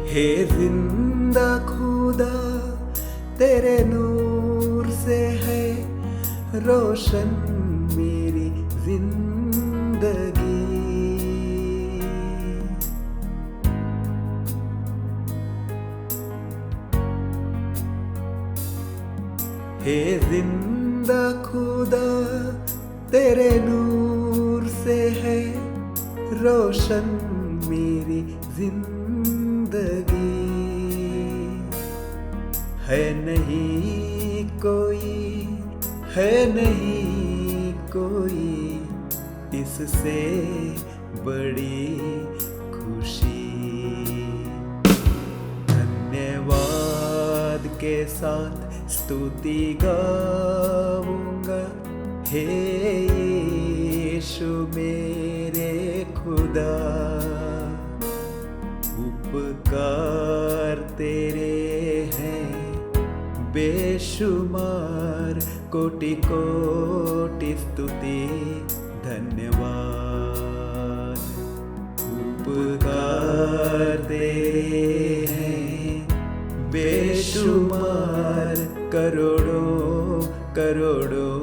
हे जिंदा खुदा तेरे नूर से है रोशन मेरी जिंदगी। हे जिंदा खुदा तेरे नूर से है रोशन मेरी जिंदगी। है नहीं कोई इससे बड़ी खुशी। धन्यवाद के साथ स्तुति गाऊंगा हे यीशु मेरे खुदा। उपकार तेरे हैं बेशुमार, कोटि कोटि स्तुति धन्यवाद। उपकार तेरे हैं बेशुमार, करोड़ों करोड़ों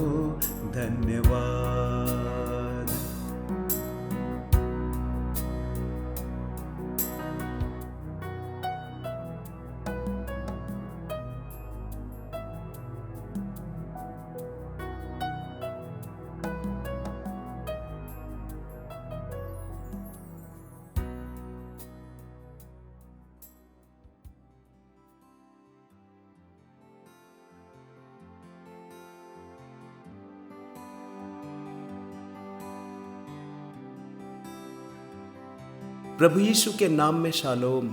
धन्यवाद। प्रभु यीशु के नाम में शालोम।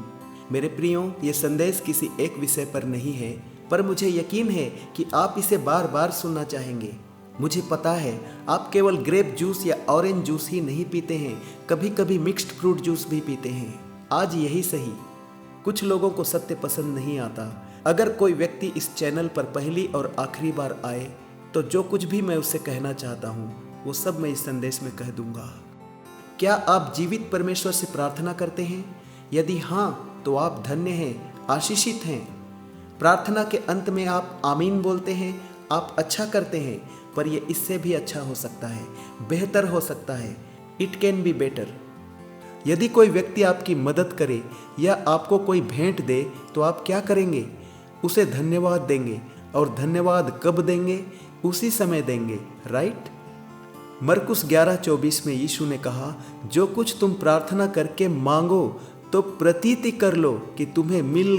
मेरे प्रियों, ये संदेश किसी एक विषय पर नहीं है, पर मुझे यकीन है कि आप इसे बार बार सुनना चाहेंगे। मुझे पता है आप केवल ग्रेप जूस या ऑरेंज जूस ही नहीं पीते हैं, कभी कभी मिक्स्ड फ्रूट जूस भी पीते हैं। आज यही सही। कुछ लोगों को सत्य पसंद नहीं आता। अगर कोई व्यक्ति इस चैनल पर पहली और आखिरी बार आए तो जो कुछ भी मैं उससे कहना चाहता हूँ वो सब मैं इस संदेश में कह दूंगा। क्या आप जीवित परमेश्वर से प्रार्थना करते हैं? यदि हाँ, तो आप धन्य हैं, आशीषित हैं। प्रार्थना के अंत में आप आमीन बोलते हैं, आप अच्छा करते हैं, पर यह इससे भी अच्छा हो सकता है, बेहतर हो सकता है। It can be better. यदि कोई व्यक्ति आपकी मदद करे या आपको कोई भेंट दे तो आप क्या करेंगे? उसे धन्यवाद देंगे। और धन्यवाद कब देंगे? उसी समय देंगे, राइट? मरकुस 11:24 में यीशु ने कहा, जो कुछ तुम प्रार्थना करके मांगो तो प्रतीति कर लो कि तुम्हें मिल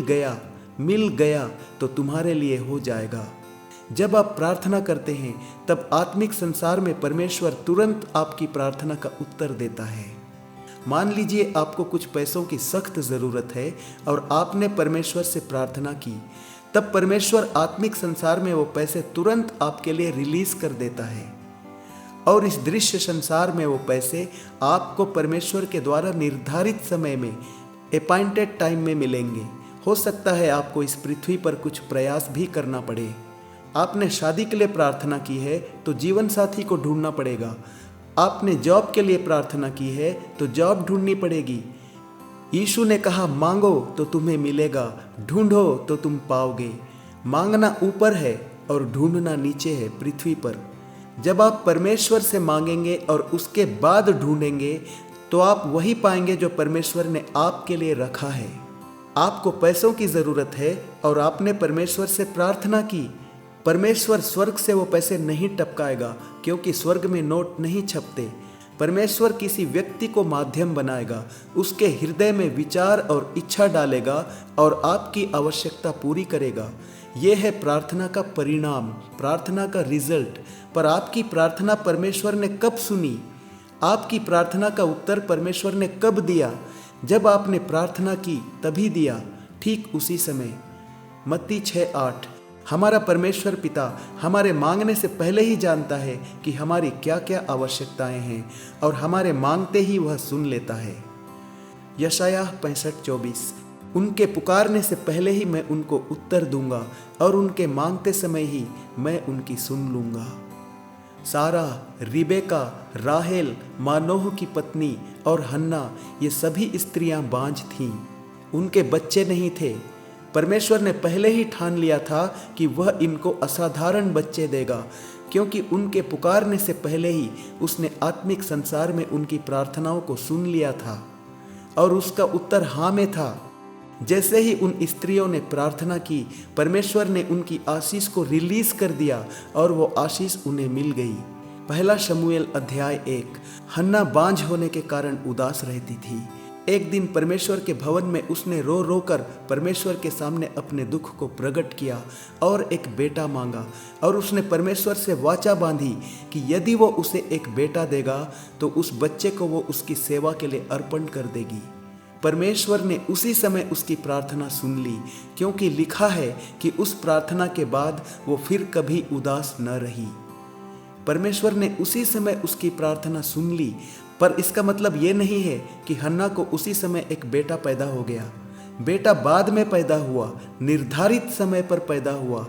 गया तो तुम्हारे लिए हो जाएगा। जब आप प्रार्थना करते हैं तब आत्मिक संसार में परमेश्वर तुरंत आपकी प्रार्थना का उत्तर देता है। मान लीजिए आपको कुछ पैसों की सख्त जरूरत है और आपने परमेश्वर से प्रार्थना की, तब परमेश्वर आत्मिक संसार में वो पैसे तुरंत आपके लिए रिलीज कर देता है। और इस दृश्य संसार में वो पैसे आपको परमेश्वर के द्वारा निर्धारित समय में, अपॉइंटेड टाइम में मिलेंगे। हो सकता है आपको इस पृथ्वी पर कुछ प्रयास भी करना पड़े। आपने शादी के लिए प्रार्थना की है तो जीवन साथी को ढूंढना पड़ेगा। आपने जॉब के लिए प्रार्थना की है तो जॉब ढूंढनी पड़ेगी। यीशु ने कहा, मांगो तो तुम्हें मिलेगा, ढूंढो तो तुम पाओगे। मांगना ऊपर है और ढूंढना नीचे है, पृथ्वी पर। जब आप परमेश्वर से मांगेंगे और उसके बाद ढूंढेंगे तो आप वही पाएंगे जो परमेश्वर ने आपके लिए रखा है। आपको पैसों की जरूरत है और आपने परमेश्वर से प्रार्थना की। परमेश्वर स्वर्ग से वो पैसे नहीं टपकाएगा, क्योंकि स्वर्ग में नोट नहीं छपते। परमेश्वर किसी व्यक्ति को माध्यम बनाएगा, उसके हृदय में विचार और इच्छा डालेगा और आपकी आवश्यकता पूरी करेगा। यह है प्रार्थना का परिणाम, प्रार्थना का रिजल्ट। पर आपकी प्रार्थना परमेश्वर ने कब सुनी? आपकी प्रार्थना का उत्तर परमेश्वर ने कब दिया? जब आपने प्रार्थना की तभी दिया, ठीक उसी समय। मत्ती 6:8। हमारा परमेश्वर पिता हमारे मांगने से पहले ही जानता है कि हमारी क्या क्या आवश्यकताएं हैं और हमारे मांगते ही वह सुन लेता है। यशायाह 65:24। उनके पुकारने से पहले ही मैं उनको उत्तर दूंगा और उनके मांगते समय ही मैं उनकी सुन लूंगा। सारा, रिबेका, राहेल, मानोह की पत्नी और हन्ना, ये सभी स्त्रियां बांझ थीं। उनके बच्चे नहीं थे। परमेश्वर ने पहले ही ठान लिया था कि वह इनको असाधारण बच्चे देगा, क्योंकि उनके पुकारने से पहले ही उसने आत्मिक संसार में उनकी प्रार्थनाओं को सुन लिया था और उसका उत्तर हाँ में था। जैसे ही उन स्त्रियों ने प्रार्थना की, परमेश्वर ने उनकी आशीष को रिलीज कर दिया और वो आशीष उन्हें मिल गई। पहला शमूएल अध्याय 1। हन्ना बांझ होने के कारण उदास रहती थी। एक दिन परमेश्वर के भवन में उसने रो रो कर परमेश्वर के सामने अपने दुख को प्रकट किया और एक बेटा मांगा, और उसने परमेश्वर से वाचा बांधी कि यदि वो उसे एक बेटा देगा तो उस बच्चे को वो उसकी सेवा के लिए अर्पण कर देगी। परमेश्वर ने उसी समय उसकी प्रार्थना सुन ली, क्योंकि लिखा है कि उस प्रार्थना के बाद वो फिर कभी उदास न रही। परमेश्वर ने उसी समय उसकी प्रार्थना सुन ली, पर इसका मतलब ये नहीं है कि हन्ना को उसी समय एक बेटा पैदा हो गया। बेटा बाद में पैदा हुआ, निर्धारित समय पर पैदा हुआ,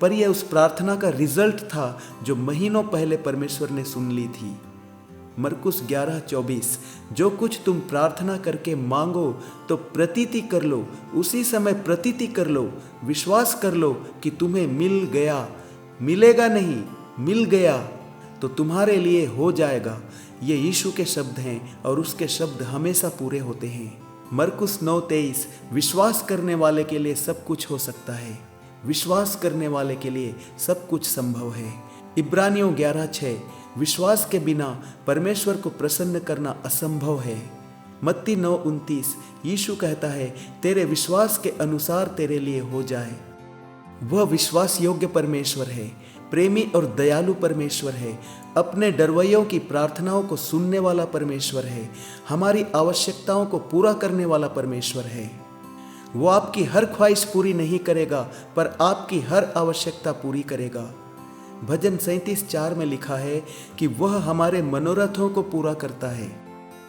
पर यह उस प्रार्थना का रिजल्ट था जो महीनों पहले परमेश्वर ने सुन ली थी। मरकुस 11:24। जो कुछ तुम प्रार्थना करके मांगो तो प्रतीति कर लो, उसी समय प्रतीति कर लो, विश्वास कर लो कि तुम्हें मिल गया, मिलेगा नहीं, मिल गया तो तुम्हारे लिए हो जाएगा। ये यीशु के शब्द हैं और उसके शब्द हमेशा पूरे होते हैं। मरकुस 9:23। विश्वास करने वाले के लिए सब कुछ हो सकता है। विश्वास करने वाले के लिए सब कुछ संभव है। इब्रानियों 11:6। विश्वास के बिना परमेश्वर को प्रसन्न करना असंभव है। मत्ती 9:29। यीशु कहता है, तेरे विश्वास के अनुसार तेरे लिए हो जाए। वह विश्वास योग्य परमेश्वर है, प्रेमी और दयालु परमेश्वर है, अपने डरवैयों की प्रार्थनाओं को सुनने वाला परमेश्वर है, हमारी आवश्यकताओं को पूरा करने वाला परमेश्वर है। वो आपकी हर ख्वाहिश पूरी नहीं करेगा, पर आपकी हर आवश्यकता पूरी करेगा। भजन 37:4 में लिखा है कि वह हमारे मनोरथों को पूरा करता है।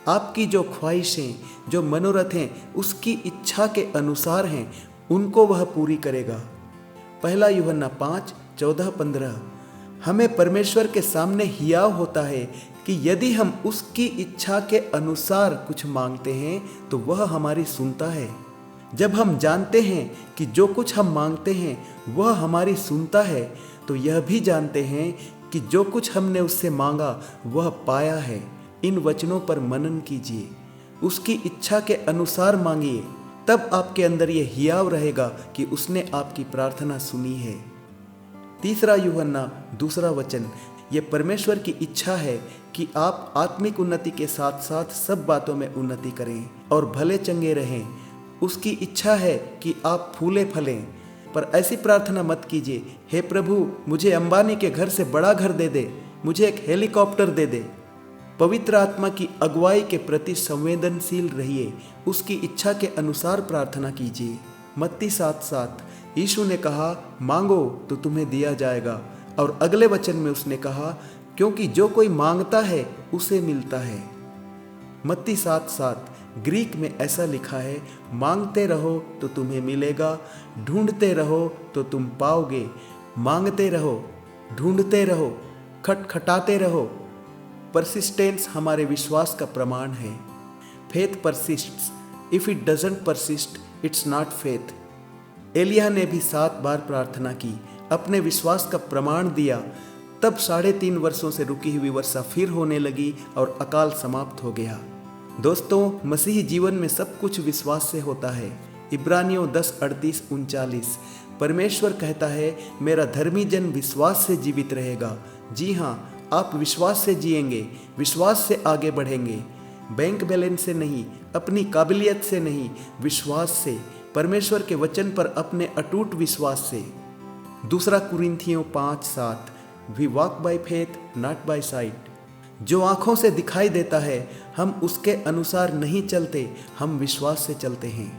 आपकी जो ख्वाहिशें, जो मनोरथ हैं, उसकी इच्छा के अनुसार हैं, उनको वह पूरी करेगा। पहला यूहन्ना 5:14-15। हमें परमेश्वर के सामने हियाव होता है कि यदि हम उसकी इच्छा के अनुसार कुछ मांगते हैं तो वह हमारी सुनता है। जब हम जानते हैं कि जो कुछ हम मांगते हैं वह हमारी सुनता है, तो यह भी जानते हैं कि जो कुछ हमने उससे मांगा वह पाया है। इन वचनों पर मनन कीजिए, उसकी इच्छा के अनुसार मांगिए, तब आपके अंदर यह हियाव रहेगा कि उसने आपकी प्रार्थना सुनी है। तीसरा यूहन्ना 2 ये परमेश्वर की इच्छा है कि आप आत्मिक उन्नति के साथ साथ सब बातों में उन्नति करें और भले चंगे रहें। उसकी इच्छा है कि आप फूले फलें। पर ऐसी प्रार्थना मत कीजिए, हे प्रभु मुझे अंबानी के घर से बड़ा घर दे दे, मुझे एक हेलीकॉप्टर दे दे। पवित्र आत्मा की अगुवाई के प्रति संवेदनशील रहिए, उसकी इच्छा के अनुसार प्रार्थना कीजिए। मत्ती 7:7। यीशु ने कहा, मांगो तो तुम्हें दिया जाएगा, और अगले वचन में उसने कहा, क्योंकि जो कोई मांगता है उसे मिलता है। मत्ती 7:7 ग्रीक में ऐसा लिखा है, मांगते रहो तो तुम्हें मिलेगा, ढूंढते रहो तो तुम पाओगे, मांगते रहो, ढूंढते रहो, खटखटाते रहो। परसिस्टेंस हमारे विश्वास का प्रमाण है। Faith persists, if it doesn't persist it's not faith. एलिय्याह ने भी 7 बार प्रार्थना की, अपने विश्वास का प्रमाण दिया, तब 3.5 वर्षों से रुकी हुई वर्षा फिर होने लगी और अकाल समाप्त हो गया। दोस्तों, मसीही जीवन में सब कुछ विश्वास से होता है। इब्रानियों 10:38-39 परमेश्वर कहता है, मेरा धर्मी जन विश्वास से जीवित रहेगा। जी हाँ, आप विश्वास से जिएंगे, विश्वास से आगे बढ़ेंगे, बैंक बैलेंस से नहीं, अपनी काबिलियत से नहीं, विश्वास से, परमेश्वर के वचन पर अपने अटूट विश्वास से। 2 कुरिन्थियों 5:7 we walk by faith not by sight. जो आंखों से दिखाई देता है हम उसके अनुसार नहीं चलते, हम विश्वास से चलते हैं।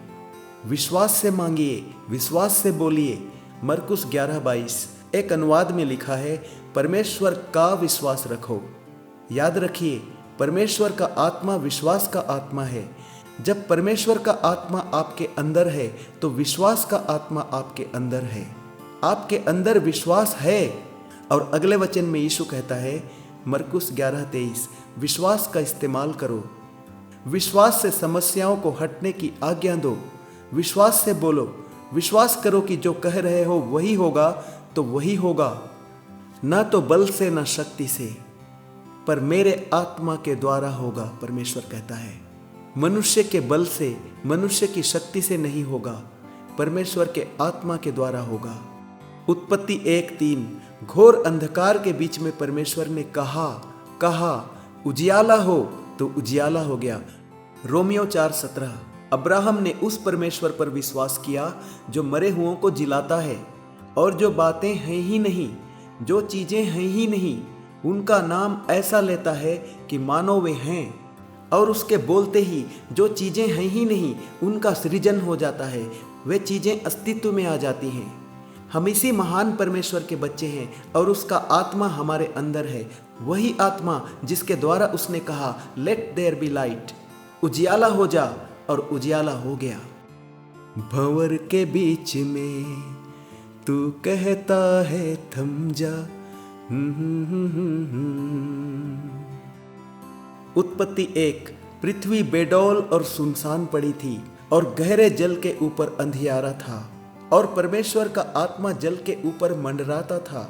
विश्वास से मांगिए, विश्वास से बोलिए। मरकुस 11:22 एक अनुवाद में लिखा है, परमेश्वर का विश्वास रखो। याद रखिए, परमेश्वर का आत्मा विश्वास का आत्मा है। जब परमेश्वर का आत्मा आपके अंदर है तो विश्वास का आत्मा आपके अंदर है। आपके अंदर विश्वास है। और अगले वचन में यीशु कहता है, मरकुस 11:23 विश्वास का इस्तेमाल करो। विश्वास से समस्याओं को हटने की आज्ञा दो। विश्वास से बोलो, विश्वास करो कि जो कह रहे हो वही होगा तो वही होगा, ना तो बल से ना शक्ति से, पर मेरे आत्मा के द्वारा होगा। परमेश्वर कहता है मनुष्य के बल से, मनुष्य की शक्ति से नहीं होगा, परमेश्वर के आत्मा के द्वारा होगा। उत्पत्ति 1:3 घोर अंधकार के बीच में परमेश्वर ने कहा उजियाला हो तो उजियाला हो गया। रोमियो 4:17 अब्राहम ने उस परमेश्वर पर विश्वास किया जो मरे हुओं को जिलाता है और जो बातें हैं ही नहीं, जो चीजें हैं ही नहीं, उनका नाम ऐसा लेता है कि मानो वे हैं, और उसके बोलते ही जो चीजें हैं ही नहीं उनका सृजन हो जाता है, वे चीजें अस्तित्व में आ जाती हैं। हम इसी महान परमेश्वर के बच्चे हैं और उसका आत्मा हमारे अंदर है, वही आत्मा जिसके द्वारा उसने कहा लेट देयर बी लाइट, उजियाला हो जा, और उजियाला हो गया। भंवर के बीच में तू कहता है थम जा। उत्पत्ति 1 पृथ्वी बेडौल और सुनसान पड़ी थी और गहरे जल के ऊपर अंधियारा था, और परमेश्वर का आत्मा जल के ऊपर मंडराता था।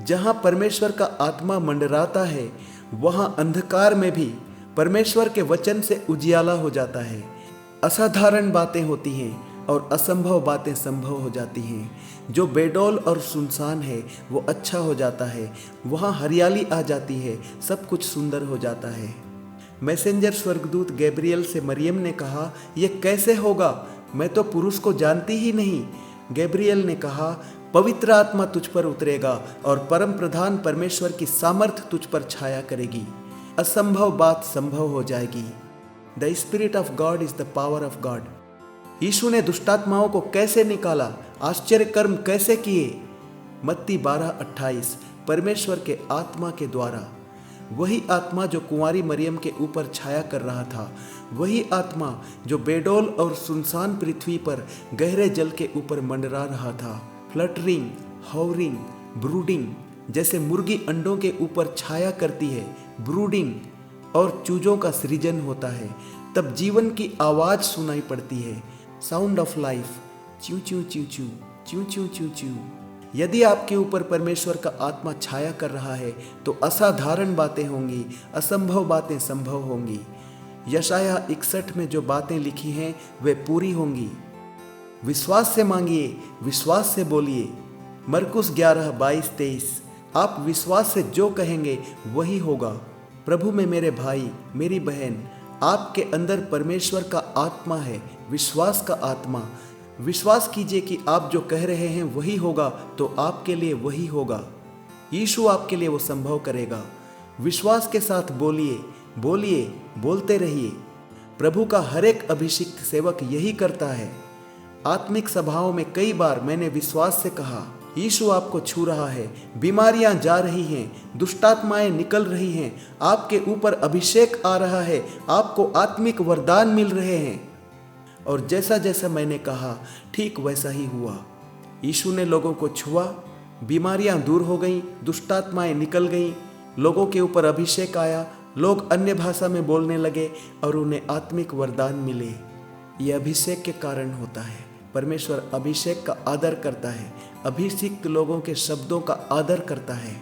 जहां परमेश्वर का आत्मा मंडराता है वहां अंधकार में भी परमेश्वर के वचन से उजियाला हो जाता है। असाधारण बातें होती हैं और असंभव बातें संभव हो जाती हैं। जो बेडौल और सुनसान है वो अच्छा हो जाता है, वहाँ हरियाली आ जाती है, सब कुछ सुंदर हो जाता है। मैसेंजर स्वर्गदूत गैब्रियल से मरियम ने कहा ये कैसे होगा, मैं तो पुरुष को जानती ही नहीं। गैब्रियल ने कहा पवित्र आत्मा तुझ पर उतरेगा और परम प्रधान परमेश्वर की सामर्थ तुझ पर छाया करेगी, असंभव बात संभव हो जाएगी। The spirit of God is the power of God. यीशु ने दुष्टात्माओं को कैसे निकाला, आश्चर्य कर्म कैसे किए। मत्ती 12:28 परमेश्वर के आत्मा के द्वारा। वही आत्मा जो कुंवारी मरियम के ऊपर छाया कर रहा था, वही आत्मा जो बेडौल और सुनसान पृथ्वी पर गहरे जल के ऊपर मंडरा रहा था। फ्लटरिंग, हाउरिंग, ब्रूडिंग, जैसे मुर्गी अंडों के ऊपर छाया करती है, ब्रूडिंग और चूजों का सृजन होता है, तब जीवन की आवाज सुनाई पड़ती है, sound of life, chew chew chew chew chew chew chew chew. यदि आपके ऊपर परमेश्वर का आत्मा छाया कर रहा है तो असाधारण बातें होंगी, असंभव बातें संभव होंगी। यशाया 61 में जो बातें लिखी हैं वे पूरी होंगी। विश्वास से मांगिए, विश्वास से बोलिए। मरकुस 11:22-23 आप विश्वास से जो कहेंगे वही होगा। प्रभु में मेरे भाई, मेरी बहन, आपके अंदर परमेश्वर का आत्मा है, विश्वास का आत्मा। विश्वास कीजिए कि आप जो कह रहे हैं वही होगा तो आपके लिए वही होगा। यीशु आपके लिए वो संभव करेगा। विश्वास के साथ बोलिए, बोलिए, बोलते रहिए। प्रभु का हर एक अभिषिक्त सेवक यही करता है। आत्मिक सभाओं में कई बार मैंने विश्वास से कहा यीशु आपको छू रहा है, बीमारियां जा रही हैं, दुष्टात्माएं निकल रही हैं, आपके ऊपर अभिषेक आ रहा है, आपको आत्मिक वरदान मिल रहे हैं। और जैसा जैसा मैंने कहा ठीक वैसा ही हुआ। यीशु ने लोगों को छुआ, बीमारियां दूर हो गईं, दुष्टात्माएं निकल गईं, लोगों के ऊपर अभिषेक आया, लोग अन्य भाषा में बोलने लगे और उन्हें आत्मिक वरदान मिले। ये अभिषेक के कारण होता है। परमेश्वर अभिषेक का आदर करता है, अभिषिक्त लोगों के शब्दों का आदर करता है।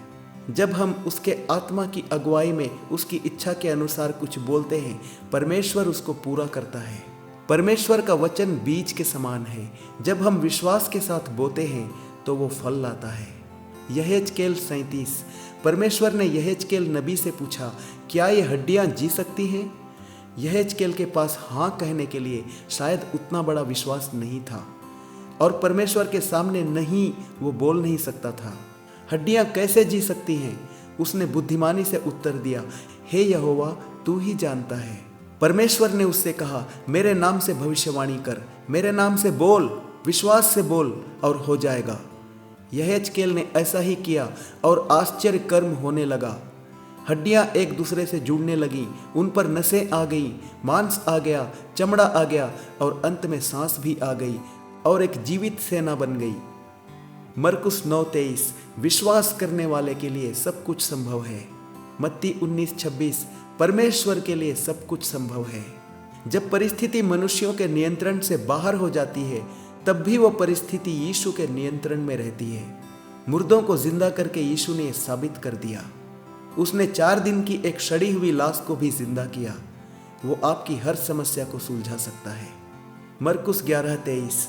जब हम उसके आत्मा की अगुवाई में उसकी इच्छा के अनुसार कुछ बोलते हैं, परमेश्वर उसको पूरा करता है। परमेश्वर का वचन बीज के समान है। जब हम विश्वास के साथ बोते हैं तो वो फल लाता है। यहेजकेल 37 परमेश्वर ने यहेजकेल नबी से पूछा, क्या ये हड्डियां जी सकती हैं? यहेजकेल के पास हाँ कहने के लिए शायद उतना बड़ा विश्वास नहीं था और परमेश्वर के सामने नहीं वो बोल नहीं सकता था। हड्डियां कैसे जी सकती हैं? उसने बुद्धिमानी से उत्तर दिया, हे यहोवा तू ही जानता है। परमेश्वर ने उससे कहा, मेरे नाम से भविष्यवाणी कर, मेरे नाम से बोल, विश्वास से बोल और हो जाएगा। यहेजकेल ने ऐसा ही किया और आश्चर्य कर्म होने लगा। हड्डियां एक दूसरे से जुड़ने लगीं, उन पर नसें आ गईं, मांस आ गया, चमड़ा आ गया और अंत में सांस भी आ गई और एक जीवित सेना बन गई। मरकुस 9:23 विश्वास करने वाले के लिए सब कुछ संभव है। मत्ती 19:26 परमेश्वर के लिए सब कुछ संभव है। जब परिस्थिति मनुष्यों के नियंत्रण से बाहर हो जाती है, तब भी वो परिस्थिति यीशु के नियंत्रण में रहती है। मुर्दों को जिंदा करके यीशु ने साबित कर दिया। उसने 4 दिन की एक सड़ी हुई लाश को भी जिंदा किया। वो आपकी हर समस्या को सुलझा सकता है। मरकुस 11:23।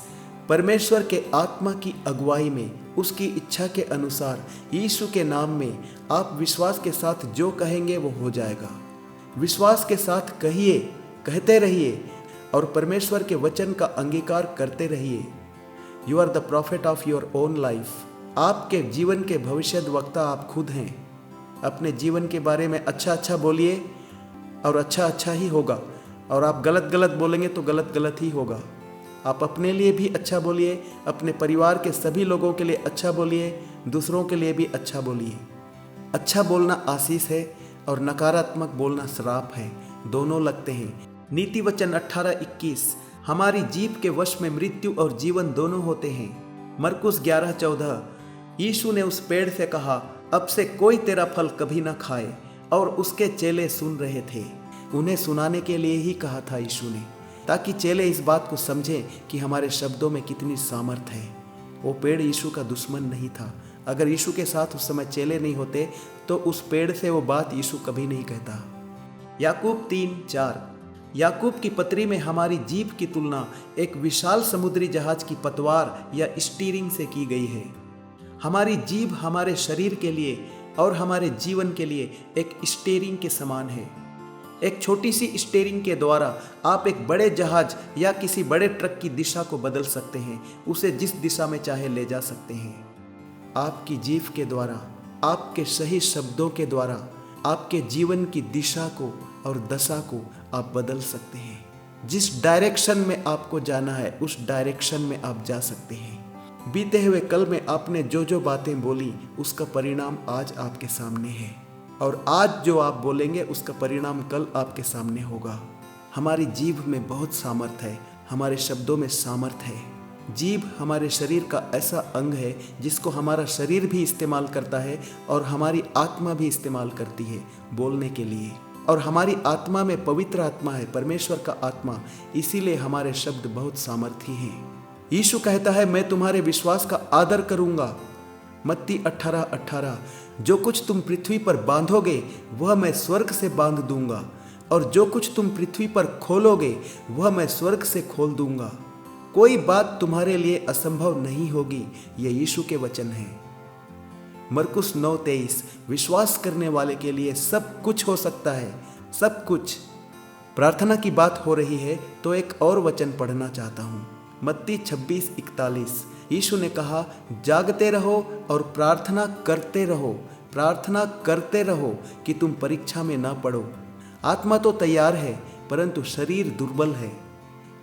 परमेश्वर के आत्मा की अगुवाई में उसकी इच्छा के अनुसार यीशु के नाम में आप विश्वास के साथ जो कहेंगे वो हो जाएगा। विश्वास के साथ कहिए, कहते रहिए और परमेश्वर के वचन का अंगीकार करते रहिए। You are the profit of your own life. आपके जीवन के भविष्यद्वक्ता आप खुद हैं। अपने जीवन के बारे में अच्छा बोलिए और अच्छा ही होगा, और आप गलत बोलेंगे तो गलत ही होगा। आप अपने लिए भी अच्छा बोलिए, अपने परिवार के सभी लोगों के लिए अच्छा बोलिए, दूसरों के लिए भी अच्छा बोलिए। अच्छा बोलना आशीष है और नकारात्मक बोलना श्राप है, दोनों लगते हैं। नीति वचन 18:21। हमारी जीभ के वश में मृत्यु और जीवन दोनों होते हैं। मरकुस 11:14। यीशु ने उस पेड़ से कहा, अब से कोई तेरा फल कभी ना खाए, और उसके चेले सुन रहे थे। उन्हें सुनाने के लिए ही कहा था यीशु ने, ताकि चेले इस बात को समझें कि हमारे शब्दों में कितनी सामर्थ है। वो पेड़ यीशु का दुश्मन नहीं था। अगर यीशु के साथ उस समय चेले नहीं होते तो उस पेड़ से वो बात यीशु कभी नहीं कहता। याकूब 3:4। याकूब की पत्री में हमारी जीभ की तुलना एक विशाल समुद्री जहाज की पतवार या स्टीयरिंग से की गई है। हमारी जीभ हमारे शरीर के लिए और हमारे जीवन के लिए एक स्टीयरिंग के समान है। एक छोटी सी स्टीयरिंग के द्वारा आप एक बड़े जहाज या किसी बड़े ट्रक की दिशा को बदल सकते हैं, उसे जिस दिशा में चाहे ले जा सकते हैं। आपकी जीभ के द्वारा, आपके सही शब्दों के द्वारा आपके जीवन की दिशा को और दशा को आप बदल सकते हैं। जिस डायरेक्शन में आपको जाना है उस डायरेक्शन में आप जा सकते हैं। बीते हुए कल में आपने जो बातें बोली उसका परिणाम आज आपके सामने है, और आज जो आप बोलेंगे उसका परिणाम कल आपके सामने होगा। हमारी जीभ में बहुत सामर्थ्य है, हमारे शब्दों में सामर्थ्य है। जीभ हमारे शरीर का ऐसा अंग है जिसको हमारा शरीर भी इस्तेमाल करता है और हमारी आत्मा भी इस्तेमाल करती है बोलने के लिए। और हमारी आत्मा में पवित्र आत्मा है, परमेश्वर का आत्मा, इसीलिए हमारे शब्द बहुत सामर्थी हैं। यीशु कहता है, मैं तुम्हारे विश्वास का आदर करूंगा। मत्ती 18:18। जो कुछ तुम पृथ्वी पर बांधोगे वह मैं स्वर्ग से बांध दूंगा, और जो कुछ तुम पृथ्वी पर खोलोगे वह मैं स्वर्ग से खोल दूंगा। कोई बात तुम्हारे लिए असंभव नहीं होगी। यह यीशु के वचन हैं। मरकुस 9:23। विश्वास करने वाले के लिए सब कुछ हो सकता है, सब कुछ। प्रार्थना की बात हो रही है तो एक और वचन पढ़ना चाहता हूँ। मत्ती 26:41। यीशु ने कहा, जागते रहो और प्रार्थना करते रहो, प्रार्थना करते रहो कि तुम परीक्षा में ना पड़ो। आत्मा तो तैयार है परंतु शरीर दुर्बल है।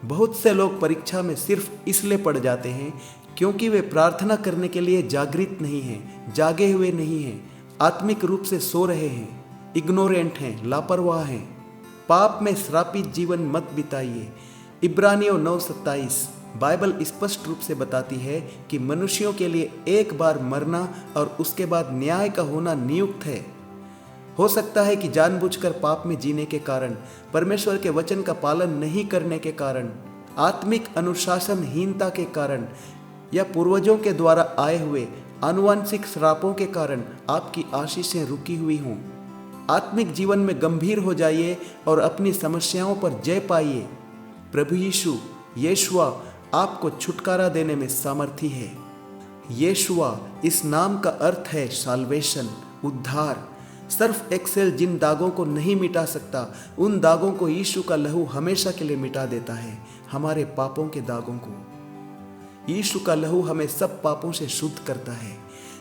बहुत से लोग परीक्षा में सिर्फ इसलिए पड़ जाते हैं क्योंकि वे प्रार्थना करने के लिए जागृत नहीं हैं, जागे हुए नहीं हैं, आत्मिक रूप से सो रहे हैं, इग्नोरेंट हैं, लापरवाह हैं। पाप में श्रापित जीवन मत बिताइए। इब्रानियों 9:27। बाइबल स्पष्ट रूप से बताती है कि मनुष्यों के लिए एक बार मरना और उसके बाद न्याय का होना नियुक्त है। हो सकता है कि जानबूझकर पाप में जीने के कारण, परमेश्वर के वचन का पालन नहीं करने के कारण, आत्मिक अनुशासनहीनता के कारण या पूर्वजों के द्वारा आए हुए आनुवंशिक श्रापों के कारण आपकी आशीषें रुकी हुई हों। आत्मिक जीवन में गंभीर हो जाइए और अपनी समस्याओं पर जय पाइए। प्रभु यीशुआ आपको छुटकारा देने में सामर्थी है। यीशुआ इस नाम का अर्थ है साल्वेशन, उद्धार। सर्फ एक्सेल जिन दागों को नहीं मिटा सकता, उन दागों को यीशु का लहू हमेशा के लिए मिटा देता है। हमारे पापों के दागों को यीशु का लहू हमें सब पापों से शुद्ध करता है।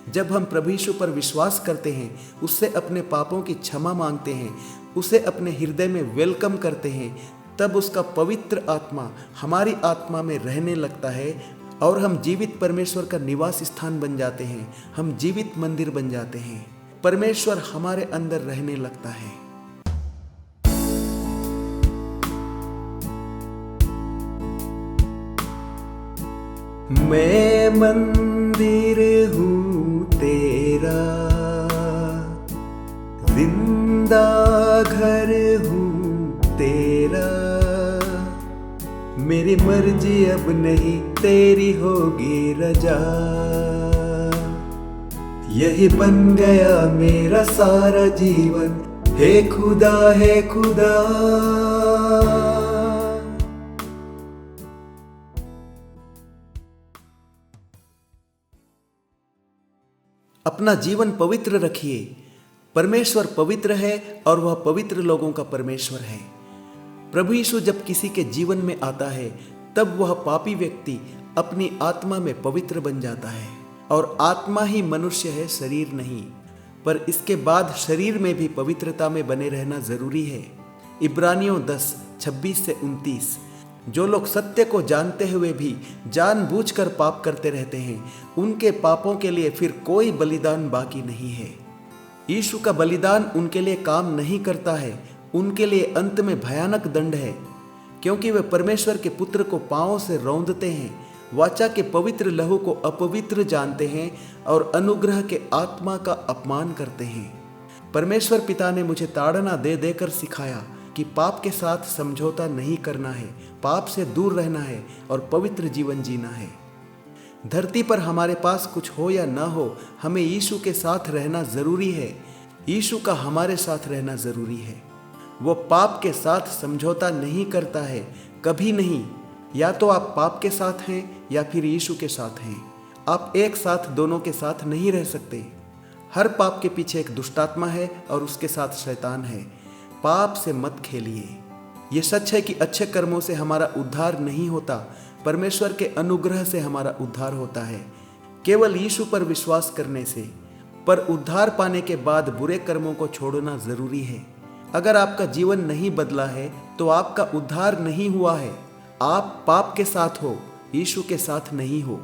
जब हम प्रभु यीशु पर विश्वास करते हैं, उससे अपने पापों की क्षमा मांगते हैं, उसे अपने हृदय में वेलकम करते हैं, तब उसका पवित्र आत्मा हमारी आत्मा में रहने लगता है और हम जीवित परमेश्वर का निवास स्थान बन जाते हैं। हम जीवित मंदिर बन जाते हैं। परमेश्वर हमारे अंदर रहने लगता है। मैं मंदिर हूँ तेरा, जिंदा घर हूँ तेरा, मेरी मर्जी अब नहीं तेरी होगी रजा। यही बन गया मेरा सारा जीवन, हे खुदा हे खुदा। अपना जीवन पवित्र रखिए। परमेश्वर पवित्र है और वह पवित्र लोगों का परमेश्वर है। प्रभु यीशु जब किसी के जीवन में आता है तब वह पापी व्यक्ति अपनी आत्मा में पवित्र बन जाता है। और आत्मा ही मनुष्य है, शरीर नहीं। पर इसके बाद शरीर में भी पवित्रता में बने रहना जरूरी है। इब्रानियों 10:26-29। जो लोग सत्य को जानते हुए भी जानबूझकर पाप करते रहते हैं, उनके पापों के लिए फिर कोई बलिदान बाकी नहीं है। यीशु का बलिदान उनके लिए काम नहीं करता है। उनके लिए अंत में भयानक दंड है, क्योंकि वे परमेश्वर के पुत्र को पांवों से रौंदते हैं, वाचा के पवित्र लहू को अपवित्र जानते हैं और अनुग्रह के आत्मा का अपमान करते हैं। परमेश्वर पिता ने मुझे ताड़ना दे देकर सिखाया कि पाप के साथ समझौता नहीं करना है, पाप से दूर रहना है और पवित्र जीवन जीना है। धरती पर हमारे पास कुछ हो या ना हो, हमें यीशु के साथ रहना जरूरी है। यीशु का हमारे साथ रहना जरूरी है। वो पाप के साथ समझौता नहीं करता है, कभी नहीं। या तो आप पाप के साथ हैं या फिर यीशु के साथ हैं। आप एक साथ दोनों के साथ नहीं रह सकते। हर पाप के पीछे एक दुष्टात्मा है और उसके साथ शैतान है। पाप से मत खेलिए। ये सच है कि अच्छे कर्मों से हमारा उद्धार नहीं होता, परमेश्वर के अनुग्रह से हमारा उद्धार होता है, केवल यीशु पर विश्वास करने से। पर उद्धार पाने के बाद बुरे कर्मों को छोड़ना जरूरी है। अगर आपका जीवन नहीं बदला है तो आपका उद्धार नहीं हुआ है। आप पाप के साथ हो, यीशु के साथ नहीं हो।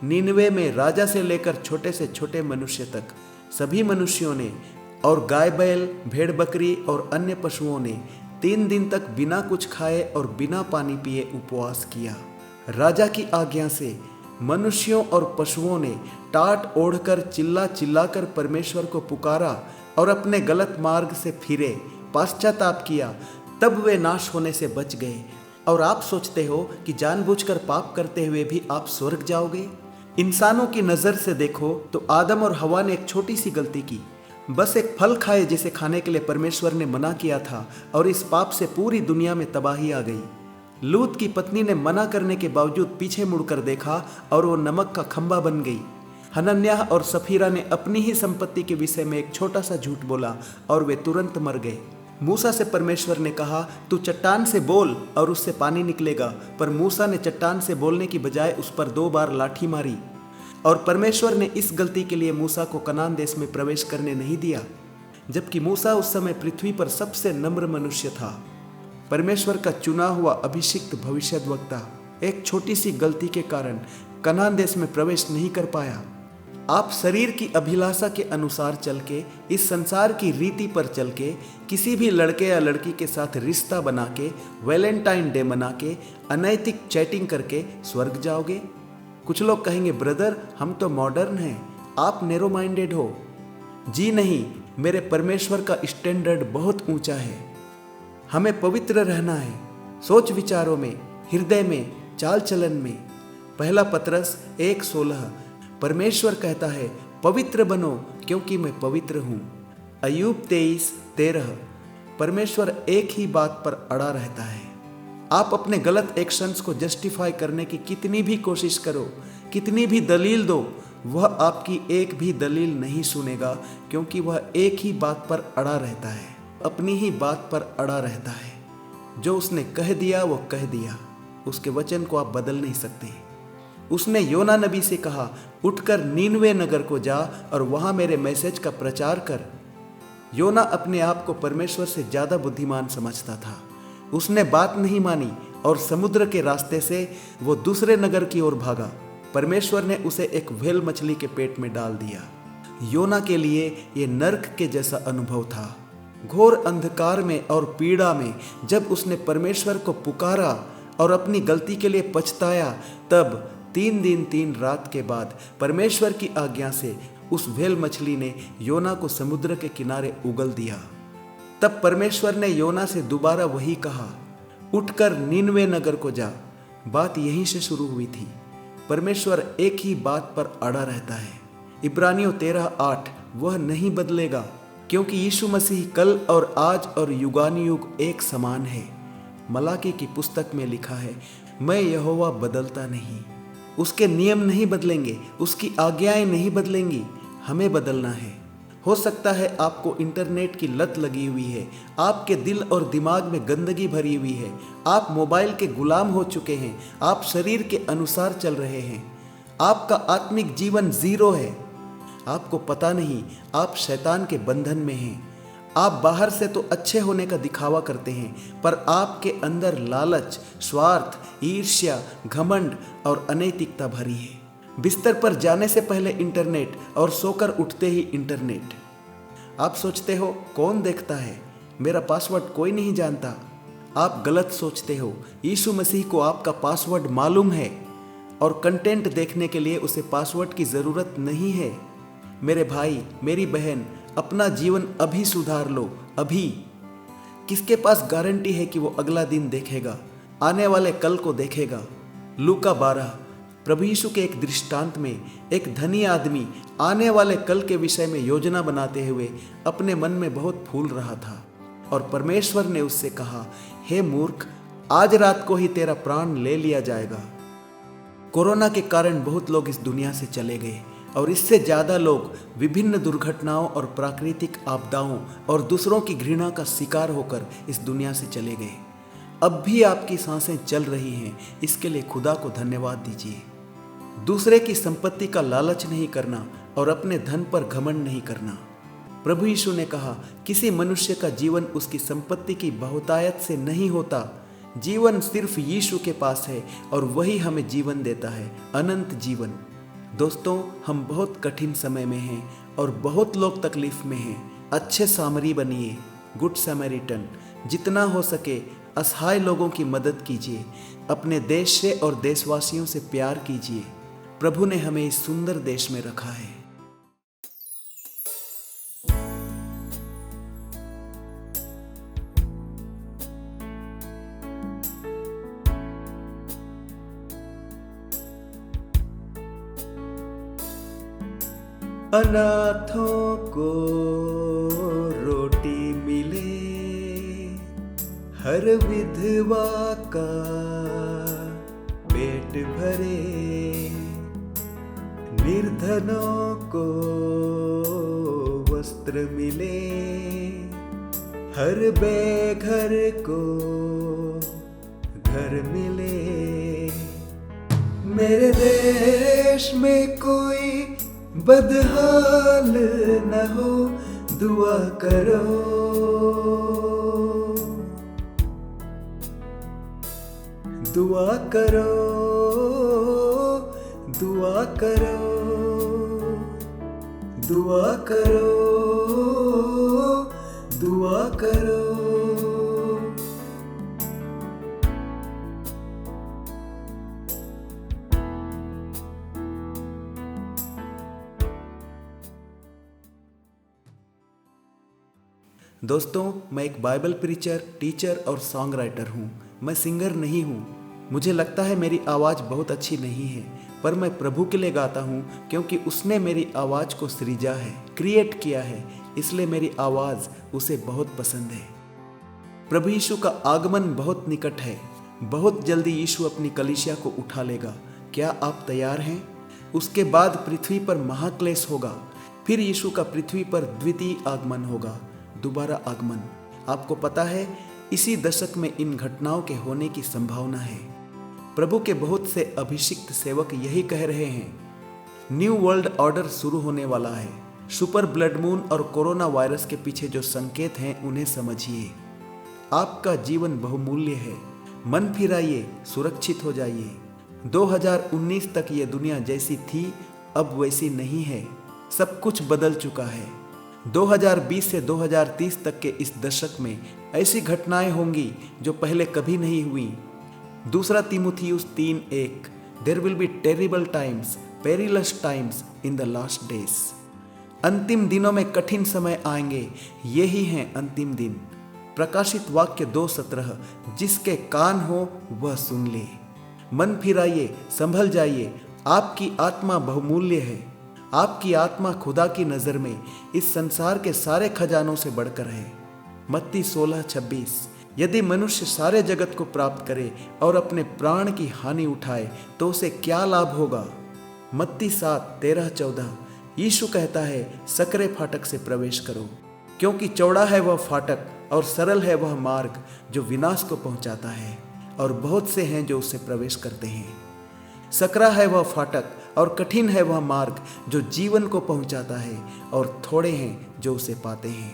नीनवे में राजा से लेकर छोटे से छोटे मनुष्य तक सभी मनुष्यों ने और गाय बैल, भेड़ बकरी और अन्य पशुओं ने 3 दिन तक बिना कुछ खाए और बिना पानी पिए उपवास किया। राजा की आज्ञा से मनुष्यों और पशुओं ने टाट ओढ़कर चिल्ला चिल्लाकर परमेश्वर को पुकारा और अपने गलत मार्ग से फिरे, पश्चाताप किया, तब वे नाश होने से बच गए। और आप सोचते हो कि जानबूझकर पाप करते हुए भी आप स्वर्ग जाओगे? इंसानों की नज़र से देखो तो आदम और हवा ने एक छोटी सी गलती की। बस एक फल खाए जिसे खाने के लिए परमेश्वर ने मना किया था, और इस पाप से पूरी दुनिया में तबाही आ गई। लूत की पत्नी ने मना करने के बावजूद पीछे मुड़कर देखा और वो नमक का खंबा बन गई। हनन्याह और सफीरा ने अपनी ही संपत्ति के विषय में एक छोटा सा झूठ बोला और वे तुरंत मर गए। मूसा से परमेश्वर ने कहा, तू चट्टान से बोल और उससे पानी निकलेगा। पर मूसा ने चट्टान से बोलने की बजाय उस पर 2 बार लाठी मारी। और परमेश्वर ने इस गलती के लिए मूसा को कनान देश में प्रवेश करने नहीं दिया, जबकि मूसा उस समय पृथ्वी पर सबसे नम्र मनुष्य था, परमेश्वर का चुना हुआ अभिषिक्त भविष्यद्वक्ता। एक छोटी सी गलती के कारण कनान देश में प्रवेश नहीं कर पाया। आप शरीर की अभिलाषा के अनुसार चल के, इस संसार की रीति पर चल के, किसी भी लड़के या लड़की के साथ रिश्ता बना के, वैलेंटाइन डे मना के, अनैतिक चैटिंग करके स्वर्ग जाओगे? कुछ लोग कहेंगे, ब्रदर हम तो मॉडर्न हैं, आप नैरो माइंडेड हो। जी नहीं, मेरे परमेश्वर का स्टैंडर्ड बहुत ऊंचा है। हमें पवित्र रहना है, सोच विचारों में, हृदय में, चाल चलन में। पहला पतरस 1:16। परमेश्वर कहता है, पवित्र बनो क्योंकि मैं पवित्र हूँ। अय्यूब 23:13। परमेश्वर एक ही बात पर अड़ा रहता है। आप अपने गलत एक्शंस को जस्टिफाई करने की कितनी भी कोशिश करो, कितनी भी दलील दो, वह आपकी एक भी दलील नहीं सुनेगा, क्योंकि वह एक ही बात पर अड़ा रहता है, अपनी ही बात पर अड़ा रहता है। जो उसने कह दिया वो कह दिया, उसके वचन को आप बदल नहीं सकते। उसने योना नबी से कहा, उठकर नीनवे नगर को जा और वहां मेरे मैसेज का प्रचार कर। योना अपने आप को परमेश्वर से ज्यादा बुद्धिमान समझता था। उसने बात नहीं मानी और समुद्र के रास्ते से वो दूसरे नगर की ओर भागा। परमेश्वर ने उसे एक व्हेल मछली के पेट में डाल दिया। योना के लिए ये नर्क के जैसा अनुभव था। घोर अंधकार में और पीड़ा में जब उसने परमेश्वर को पुकारा और अपनी गलती के लिए पछताया, तब 3 दिन 3 रात के बाद परमेश्वर की आज्ञा से उस व्हेल मछली ने योना को समुद्र के किनारे उगल दिया। तब परमेश्वर ने योना से दोबारा वही कहा, उठकर नीनवे नगर को जा बात यहीं से शुरू हुई थी। परमेश्वर एक ही बात पर अड़ा रहता है। इब्रानियों 13:8 वह नहीं बदलेगा, क्योंकि यीशु मसीह कल और आज और युगानुयुग एक समान है। मलाकी की पुस्तक में लिखा है, मैं यहोवा बदलता नहीं। उसके नियम नहीं बदलेंगे, उसकी आज्ञाएं नहीं बदलेंगी, हमें बदलना है। हो सकता है आपको इंटरनेट की लत लगी हुई है, आपके दिल और दिमाग में गंदगी भरी हुई है, आप मोबाइल के गुलाम हो चुके हैं, आप शरीर के अनुसार चल रहे हैं, आपका आत्मिक जीवन जीरो है। आपको पता नहीं आप शैतान के बंधन में हैं। आप बाहर से तो अच्छे होने का दिखावा करते हैं, पर आपके अंदर लालच, स्वार्थ, ईर्ष्या, घमंड और अनैतिकता भरी है। बिस्तर पर जाने से पहले इंटरनेट और सोकर उठते ही इंटरनेट। आप सोचते हो कौन देखता है, मेरा पासवर्ड कोई नहीं जानता। आप गलत सोचते हो। यीशु मसीह को आपका पासवर्ड मालूम है और कंटेंट देखने के लिए उसे पासवर्ड की ज़रूरत नहीं है। मेरे भाई, मेरी बहन, अपना जीवन अभी सुधार लो, अभी। किसके पास गारंटी है कि वो अगला दिन देखेगा, आने वाले कल को देखेगा? लूका 12। प्रभु यीशु के एक दृष्टांत में एक धनी आदमी आने वाले कल के विषय में योजना बनाते हुए अपने मन में बहुत फूल रहा था, और परमेश्वर ने उससे कहा, हे मूर्ख, आज रात को ही तेरा प्राण ले लिया जाएगा। कोरोना के कारण बहुत लोग इस दुनिया से चले गए, और इससे ज़्यादा लोग विभिन्न दुर्घटनाओं और प्राकृतिक आपदाओं और दूसरों की घृणा का शिकार होकर इस दुनिया से चले गए। अब भी आपकी सांसें चल रही हैं, इसके लिए खुदा को धन्यवाद दीजिए। दूसरे की संपत्ति का लालच नहीं करना और अपने धन पर घमंड नहीं करना। प्रभु यीशु ने कहा, किसी मनुष्य का जीवन उसकी संपत्ति की बहुतायत से नहीं होता। जीवन सिर्फ यीशु के पास है और वही हमें जीवन देता है, अनंत जीवन। दोस्तों, हम बहुत कठिन समय में हैं और बहुत लोग तकलीफ में हैं। अच्छे सामरी बनिए, गुड समैरिटन। जितना हो सके असहाय लोगों की मदद कीजिए। अपने देश से और देशवासियों से प्यार कीजिए। प्रभु ने हमें इस सुंदर देश में रखा है। अनाथों को रोटी मिले, हर विधवा का पेट भरे, निर्धनों को वस्त्र मिले, हर बेघर को घर मिले। मेरे देश में कोई बदहाल न हो, दुआ करो। दुआ करो, दुआ करो, दुआ करो, दुआ करो। दोस्तों, मैं एक बाइबल प्रीचर, टीचर और सॉन्ग राइटर हूँ। मैं सिंगर नहीं हूँ। मुझे लगता है मेरी आवाज़ बहुत अच्छी नहीं है, पर मैं प्रभु के लिए गाता हूँ क्योंकि उसने मेरी आवाज़ को सृजा है, क्रिएट किया है, इसलिए मेरी आवाज़ उसे बहुत पसंद है। प्रभु यीशु का आगमन बहुत निकट है। बहुत जल्दी यीशु अपनी कलीसिया को उठा लेगा। क्या आप तैयार हैं? उसके बाद पृथ्वी पर महाक्लेश होगा। फिर यीशु का पृथ्वी पर द्वितीय आगमन होगा, दोबारा आगमन। आपको पता है, इसी दशक में इन घटनाओं के होने की संभावना है। प्रभु के बहुत से अभिषिक्त सेवक यही कह रहे हैं, न्यू वर्ल्ड ऑर्डर शुरू होने वाला है। सुपर ब्लड मून और कोरोना वायरस के पीछे जो संकेत हैं उन्हें समझिए। आपका जीवन बहुमूल्य है। मन फिराइए, सुरक्षित हो जाइए। 2019 तक ये दुनिया जैसी थी अब वैसी नहीं है। सब कुछ बदल चुका है। 2020 से 2030 तक के इस दशक में ऐसी घटनाएं होंगी जो पहले कभी नहीं हुई। दूसरा तीमुथियुस 3:1 there will be terrible times, perilous times in the last days. अंतिम दिनों में कठिन समय आएंगे, यही हैं अंतिम दिन। प्रकाशित वाक्य 2:17 जिसके कान हो वह सुन ले। मन फिराइए, संभल जाइए। आपकी आत्मा बहुमूल्य है। आपकी आत्मा खुदा की नज़र में इस संसार के सारे खजानों से बढ़कर है। मत्ती 16:26। यदि मनुष्य सारे जगत को प्राप्त करे और अपने प्राण की हानि उठाए तो उसे क्या लाभ होगा। मत्ती 7:13-14। यीशु कहता है, सकरे फाटक से प्रवेश करो, क्योंकि चौड़ा है वह फाटक और सरल है वह मार्ग जो विनाश को पहुंचाता है, और बहुत से हैं जो उससे प्रवेश करते हैं। सकरा है वह फाटक और कठिन है वह मार्ग जो जीवन को पहुंचाता है, और थोड़े हैं जो उसे पाते हैं।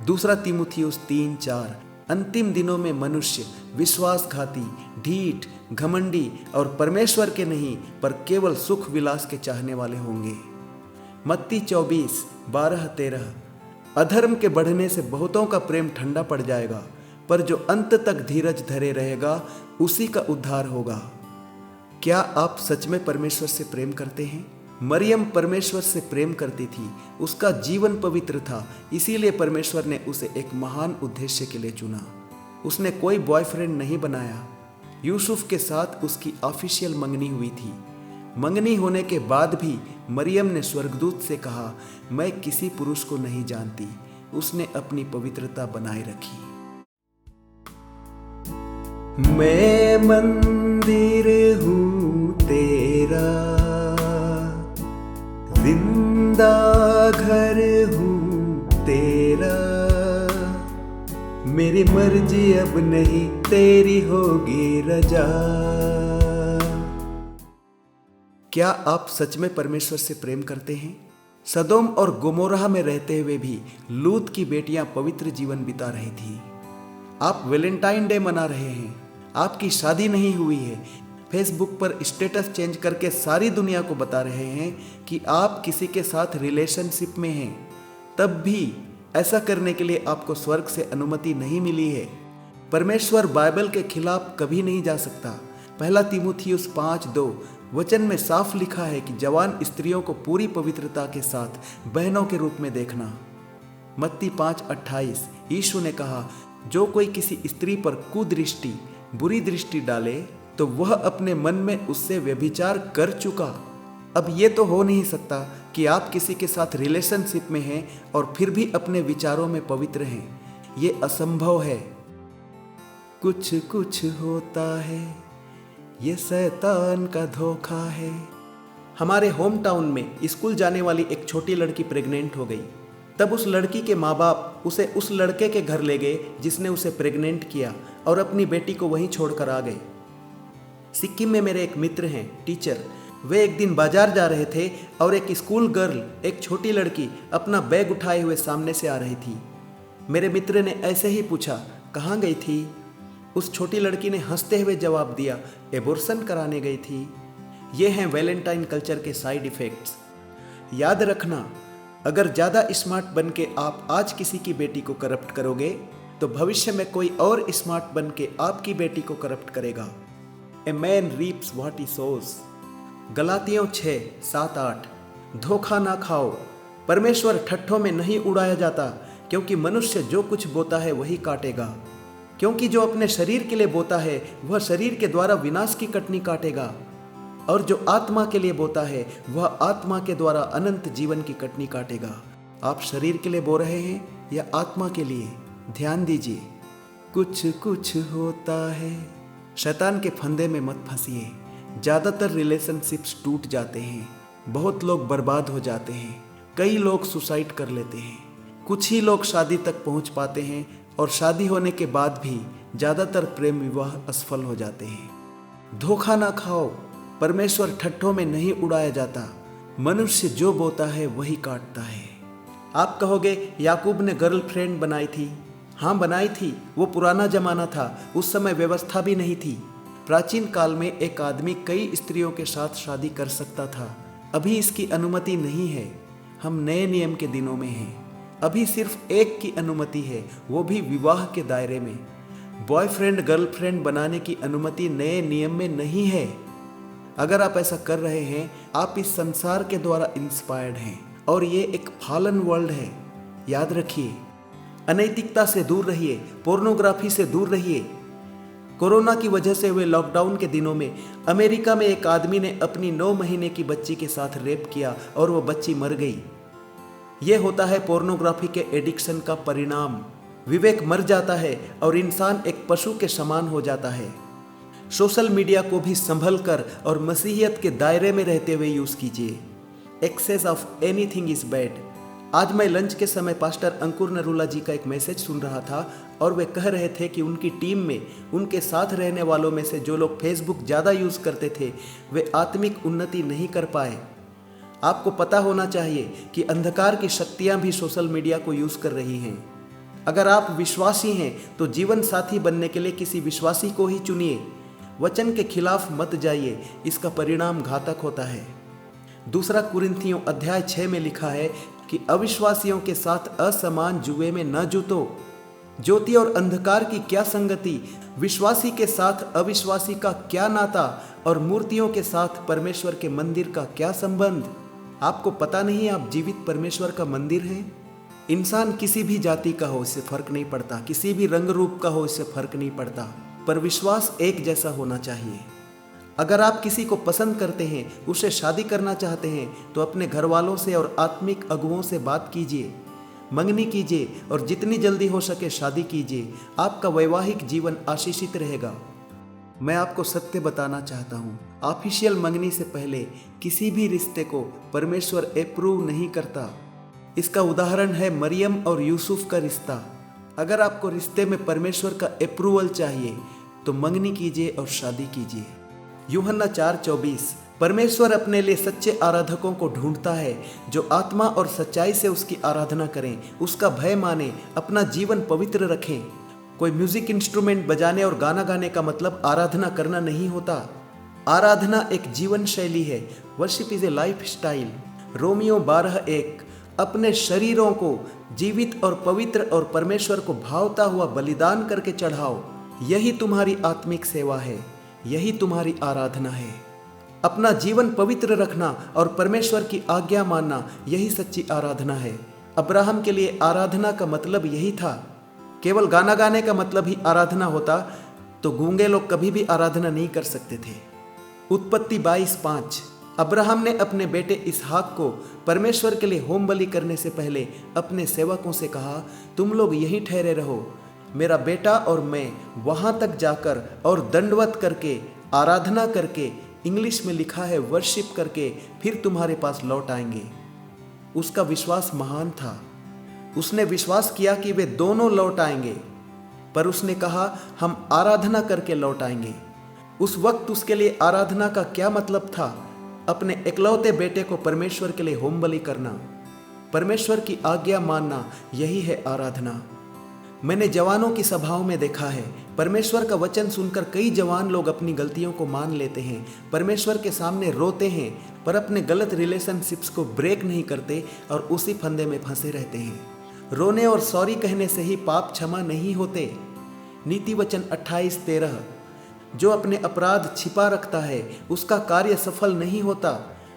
दूसरा तीमुथियुस 3:4। अंतिम दिनों में मनुष्य विश्वासघाती, ढीठ, घमंडी और परमेश्वर के नहीं पर केवल सुख विलास के चाहने वाले होंगे। मत्ती 24:12-13। अधर्म के बढ़ने से बहुतों का प्रेम ठंडा पड़ जाएगा, पर जो अंत तक धीरज धरे रहेगा उसी का उद्धार होगा। क्या आप सच में परमेश्वर से प्रेम करते हैं? मरियम परमेश्वर से प्रेम करती थी, उसका जीवन पवित्र था, इसीलिए परमेश्वर ने उसे एक महान उद्देश्य के लिए चुना। उसने कोई बॉयफ्रेंड नहीं बनाया। यूसुफ के साथ उसकी ऑफिशियल मंगनी हुई थी। मंगनी होने के बाद भी मरियम ने स्वर्गदूत से कहा, मैं किसी पुरुष को नहीं जानती। उसने अपनी पवित्रता बनाए रखी। मैं मंदिर हूँ तेरा, जिंदा घर हूँ तेरा, मेरी मर्जी अब नहीं तेरी होगी रजा। क्या आप सच में परमेश्वर से प्रेम करते हैं? सदोम और गोमोरा में रहते हुए भी लूत की बेटियां पवित्र जीवन बिता रही थी। आप वैलेंटाइन डे मना रहे हैं, आपकी शादी नहीं हुई है, फेसबुक पर स्टेटस चेंज करके सारी दुनिया को बता रहे हैं कि आप किसी के साथ रिलेशनशिप में हैं, तब भी ऐसा करने के लिए आपको स्वर्ग से अनुमति नहीं मिली है। परमेश्वर बाइबल के खिलाफ कभी नहीं जा सकता। पहला तीमुथियुस 5:2 वचन में साफ लिखा है कि जवान स्त्रियों को पूरी पवित्रता के साथ बहनों के रूप में देखना। मत्ती 5:28 यीशु ने कहा, जो कोई किसी स्त्री पर कुदृष्टि, बुरी दृष्टि डाले तो वह अपने मन में उससे व्यभिचार कर चुका। अब ये तो हो नहीं सकता कि आप किसी के साथ रिलेशनशिप में हैं और फिर भी अपने विचारों में पवित्र हैं। ये असंभव है। कुछ कुछ होता है, ये शैतान का धोखा है। हमारे होम टाउन में स्कूल जाने वाली एक छोटी लड़की प्रेग्नेंट हो गई। तब उस लड़की के माँ बाप उसे उस लड़के के घर ले गए जिसने उसे प्रेग्नेंट किया, और अपनी बेटी को वहीं छोड़कर आ गए। सिक्किम में मेरे एक मित्र हैं, टीचर। वे एक दिन बाजार जा रहे थे और एक स्कूल गर्ल, एक छोटी लड़की, अपना बैग उठाए हुए सामने से आ रही थी। मेरे मित्र ने ऐसे ही पूछा, कहाँ गई थी? उस छोटी लड़की ने हंसते हुए जवाब दिया, एबॉर्शन कराने गई थी। ये हैं वैलेंटाइन कल्चर के साइड इफ़ेक्ट्स। याद रखना, अगर ज़्यादा स्मार्ट बन के आप आज किसी की बेटी को करप्ट करोगे तो भविष्य में कोई और स्मार्ट बन के आपकी बेटी को करप्ट करेगा। A man reaps what he sows. गलातियों 6:7-8। धोखा ना खाओ, परमेश्वर ठट्ठों में नहीं उड़ाया जाता, क्योंकि मनुष्य जो कुछ बोता है वही काटेगा। क्योंकि जो अपने शरीर के लिए बोता है वह शरीर के द्वारा विनाश की कटनी काटेगा, और जो आत्मा के लिए बोता है वह आत्मा के द्वारा अनंत जीवन की कटनी काटेगा। आप शरीर के लिए बो रहे हैं या आत्मा के लिए? ध्यान दीजिए। कुछ कुछ होता है। शैतान के फंदे में मत फंसिए। ज़्यादातर रिलेशनशिप्स टूट जाते हैं, बहुत लोग बर्बाद हो जाते हैं, कई लोग सुसाइड कर लेते हैं, कुछ ही लोग शादी तक पहुंच पाते हैं, और शादी होने के बाद भी ज़्यादातर प्रेम विवाह असफल हो जाते हैं। धोखा ना खाओ, परमेश्वर ठट्ठों में नहीं उड़ाया जाता। मनुष्य जो बोता है वही काटता है। आप कहोगे, याकूब ने गर्लफ्रेंड बनाई थी। हाँ, बनाई थी। वो पुराना जमाना था, उस समय व्यवस्था भी नहीं थी। प्राचीन काल में एक आदमी कई स्त्रियों के साथ शादी कर सकता था। अभी इसकी अनुमति नहीं है। हम नए नियम के दिनों में हैं। अभी सिर्फ एक की अनुमति है, वो भी विवाह के दायरे में। बॉयफ्रेंड गर्लफ्रेंड बनाने की अनुमति नए नियम में नहीं है। अगर आप ऐसा कर रहे हैं, आप इस संसार के द्वारा इंस्पायर्ड हैं, और ये एक फॉलन वर्ल्ड है। याद रखिए, अनैतिकता से दूर रहिए, पोर्नोग्राफी से दूर रहिए। कोरोना की वजह से हुए लॉकडाउन के दिनों में अमेरिका में एक आदमी ने अपनी 9 महीने की बच्ची के साथ रेप किया और वो बच्ची मर गई। ये होता है पोर्नोग्राफी के एडिक्शन का परिणाम। विवेक मर जाता है और इंसान एक पशु के समान हो जाता है। सोशल मीडिया को भी संभल कर और मसीहियत के दायरे में रहते हुए यूज़ कीजिए। Excess of anything is bad. आज मैं लंच के समय पास्टर अंकुर नरूला जी का एक मैसेज सुन रहा था और वे कह रहे थे कि उनकी टीम में उनके साथ रहने वालों में से जो लोग फेसबुक ज़्यादा यूज़ करते थे वे आत्मिक उन्नति नहीं कर पाए। आपको पता होना चाहिए कि अंधकार की शक्तियाँ भी सोशल मीडिया को यूज़ कर रही हैं। अगर आप विश्वासी हैं तो जीवन साथी बनने के लिए किसी विश्वासी को ही चुनिए। वचन के खिलाफ मत जाइए, इसका परिणाम घातक होता है। दूसरा कुरिन्थियों अध्याय 6 में लिखा है कि अविश्वासियों के साथ असमान जुए में न जुतो। ज्योति और अंधकार की क्या संगति, विश्वासी के साथ अविश्वासी का क्या नाता और मूर्तियों के साथ परमेश्वर के मंदिर का क्या संबंध। आपको पता नहीं आप जीवित परमेश्वर का मंदिर हैं। इंसान किसी भी जाति का हो इससे फर्क नहीं पड़ता, किसी भी रंग रूप का हो इससे फर्क नहीं पड़ता, पर विश्वास एक जैसा होना चाहिए। अगर आप किसी को पसंद करते हैं, उससे शादी करना चाहते हैं तो अपने घर वालों से और आत्मिक अगुओं से बात कीजिए, मंगनी कीजिए और जितनी जल्दी हो सके शादी कीजिए। आपका वैवाहिक जीवन आशीषित रहेगा। मैं आपको सत्य बताना चाहता हूँ, ऑफिशियल मंगनी से पहले किसी भी रिश्ते को परमेश्वर अप्रूव नहीं करता। इसका उदाहरण है मरियम और यूसुफ का रिश्ता। अगर आपको रिश्ते में परमेश्वर का अप्रूवल चाहिए तो मंगनी कीजिए और शादी कीजिए। यूहन्ना 4:24। परमेश्वर अपने लिए सच्चे आराधकों को ढूंढता है जो आत्मा और सच्चाई से उसकी आराधना करें, उसका भय माने, अपना जीवन पवित्र रखें। कोई म्यूजिक इंस्ट्रूमेंट बजाने और गाना गाने का मतलब आराधना करना नहीं होता। आराधना एक जीवन शैली है। Worship is a life style. Romeo 12:1। अपने शरीरों को जीवित और पवित्र और परमेश्वर को भावता हुआ बलिदान करके चढ़ाओ। यही तुम्हारी आत्मिक सेवा है, यही तुम्हारी आराधना है। अपना जीवन पवित्र रखना और परमेश्वर की आज्ञा मानना, यही सच्ची आराधना है। अब्राहम के लिए आराधना का मतलब यही था। केवल गाना गाने का मतलब ही आराधना होता तो गूंगे लोग कभी भी आराधना नहीं कर सकते थे। उत्पत्ति 22:5। अब्राहम ने अपने बेटे इसहाक को परमेश्वर के लिए होम बलि करने से पहले अपने सेवकों से कहा, तुम लोग यहीं ठहरे रहो, मेरा बेटा और मैं वहाँ तक जाकर और दंडवत करके, आराधना करके, इंग्लिश में लिखा है वर्शिप करके, फिर तुम्हारे पास लौट आएंगे। उसका विश्वास महान था। उसने विश्वास किया कि वे दोनों लौट आएंगे, पर उसने कहा हम आराधना करके लौट आएंगे। उस वक्त उसके लिए आराधना का क्या मतलब था? अपने इकलौते बेटे को परमेश्वर के लिए होम बलि करना, परमेश्वर की आज्ञा मानना, यही है आराधना। मैंने जवानों की सभाओं में देखा है, परमेश्वर का वचन सुनकर कई जवान लोग अपनी गलतियों को मान लेते हैं, परमेश्वर के सामने रोते हैं, पर अपने गलत रिलेशनशिप्स को ब्रेक नहीं करते और उसी फंदे में फंसे रहते हैं। रोने और सॉरी कहने से ही पाप क्षमा नहीं होते। नीति वचन 28:13। जो अपने अपराध छिपा रखता है उसका कार्य सफल नहीं होता,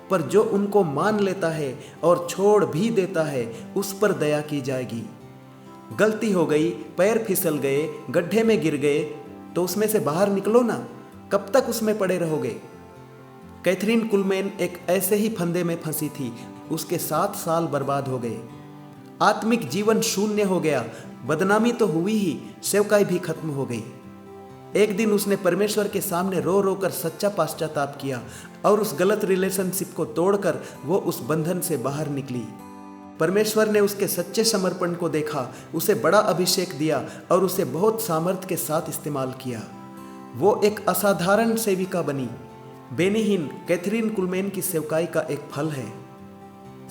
पर जो उनको मान लेता है और छोड़ भी देता है उस पर दया की जाएगी। गलती हो गई, पैर फिसल गए, गड्ढे में गिर गए तो उसमें से बाहर निकलो ना, कब तक उसमें पड़े रहोगे। कैथरीन कुलमैन एक ऐसे ही फंदे में फंसी थी, उसके 7 साल बर्बाद हो गए। आत्मिक जीवन शून्य हो गया, बदनामी तो हुई ही, सेवकाई भी खत्म हो गई। एक दिन उसने परमेश्वर के सामने रो रो कर सच्चा पश्चाताप किया और उस गलत रिलेशनशिप को तोड़कर वो उस बंधन से बाहर निकली। परमेश्वर ने उसके सच्चे समर्पण को देखा, उसे बड़ा अभिषेक दिया और उसे बहुत सामर्थ्य के साथ इस्तेमाल किया। वो एक असाधारण सेविका बनी। बेनीहीन कैथरीन कुलमैन की सेवकाई का एक फल है।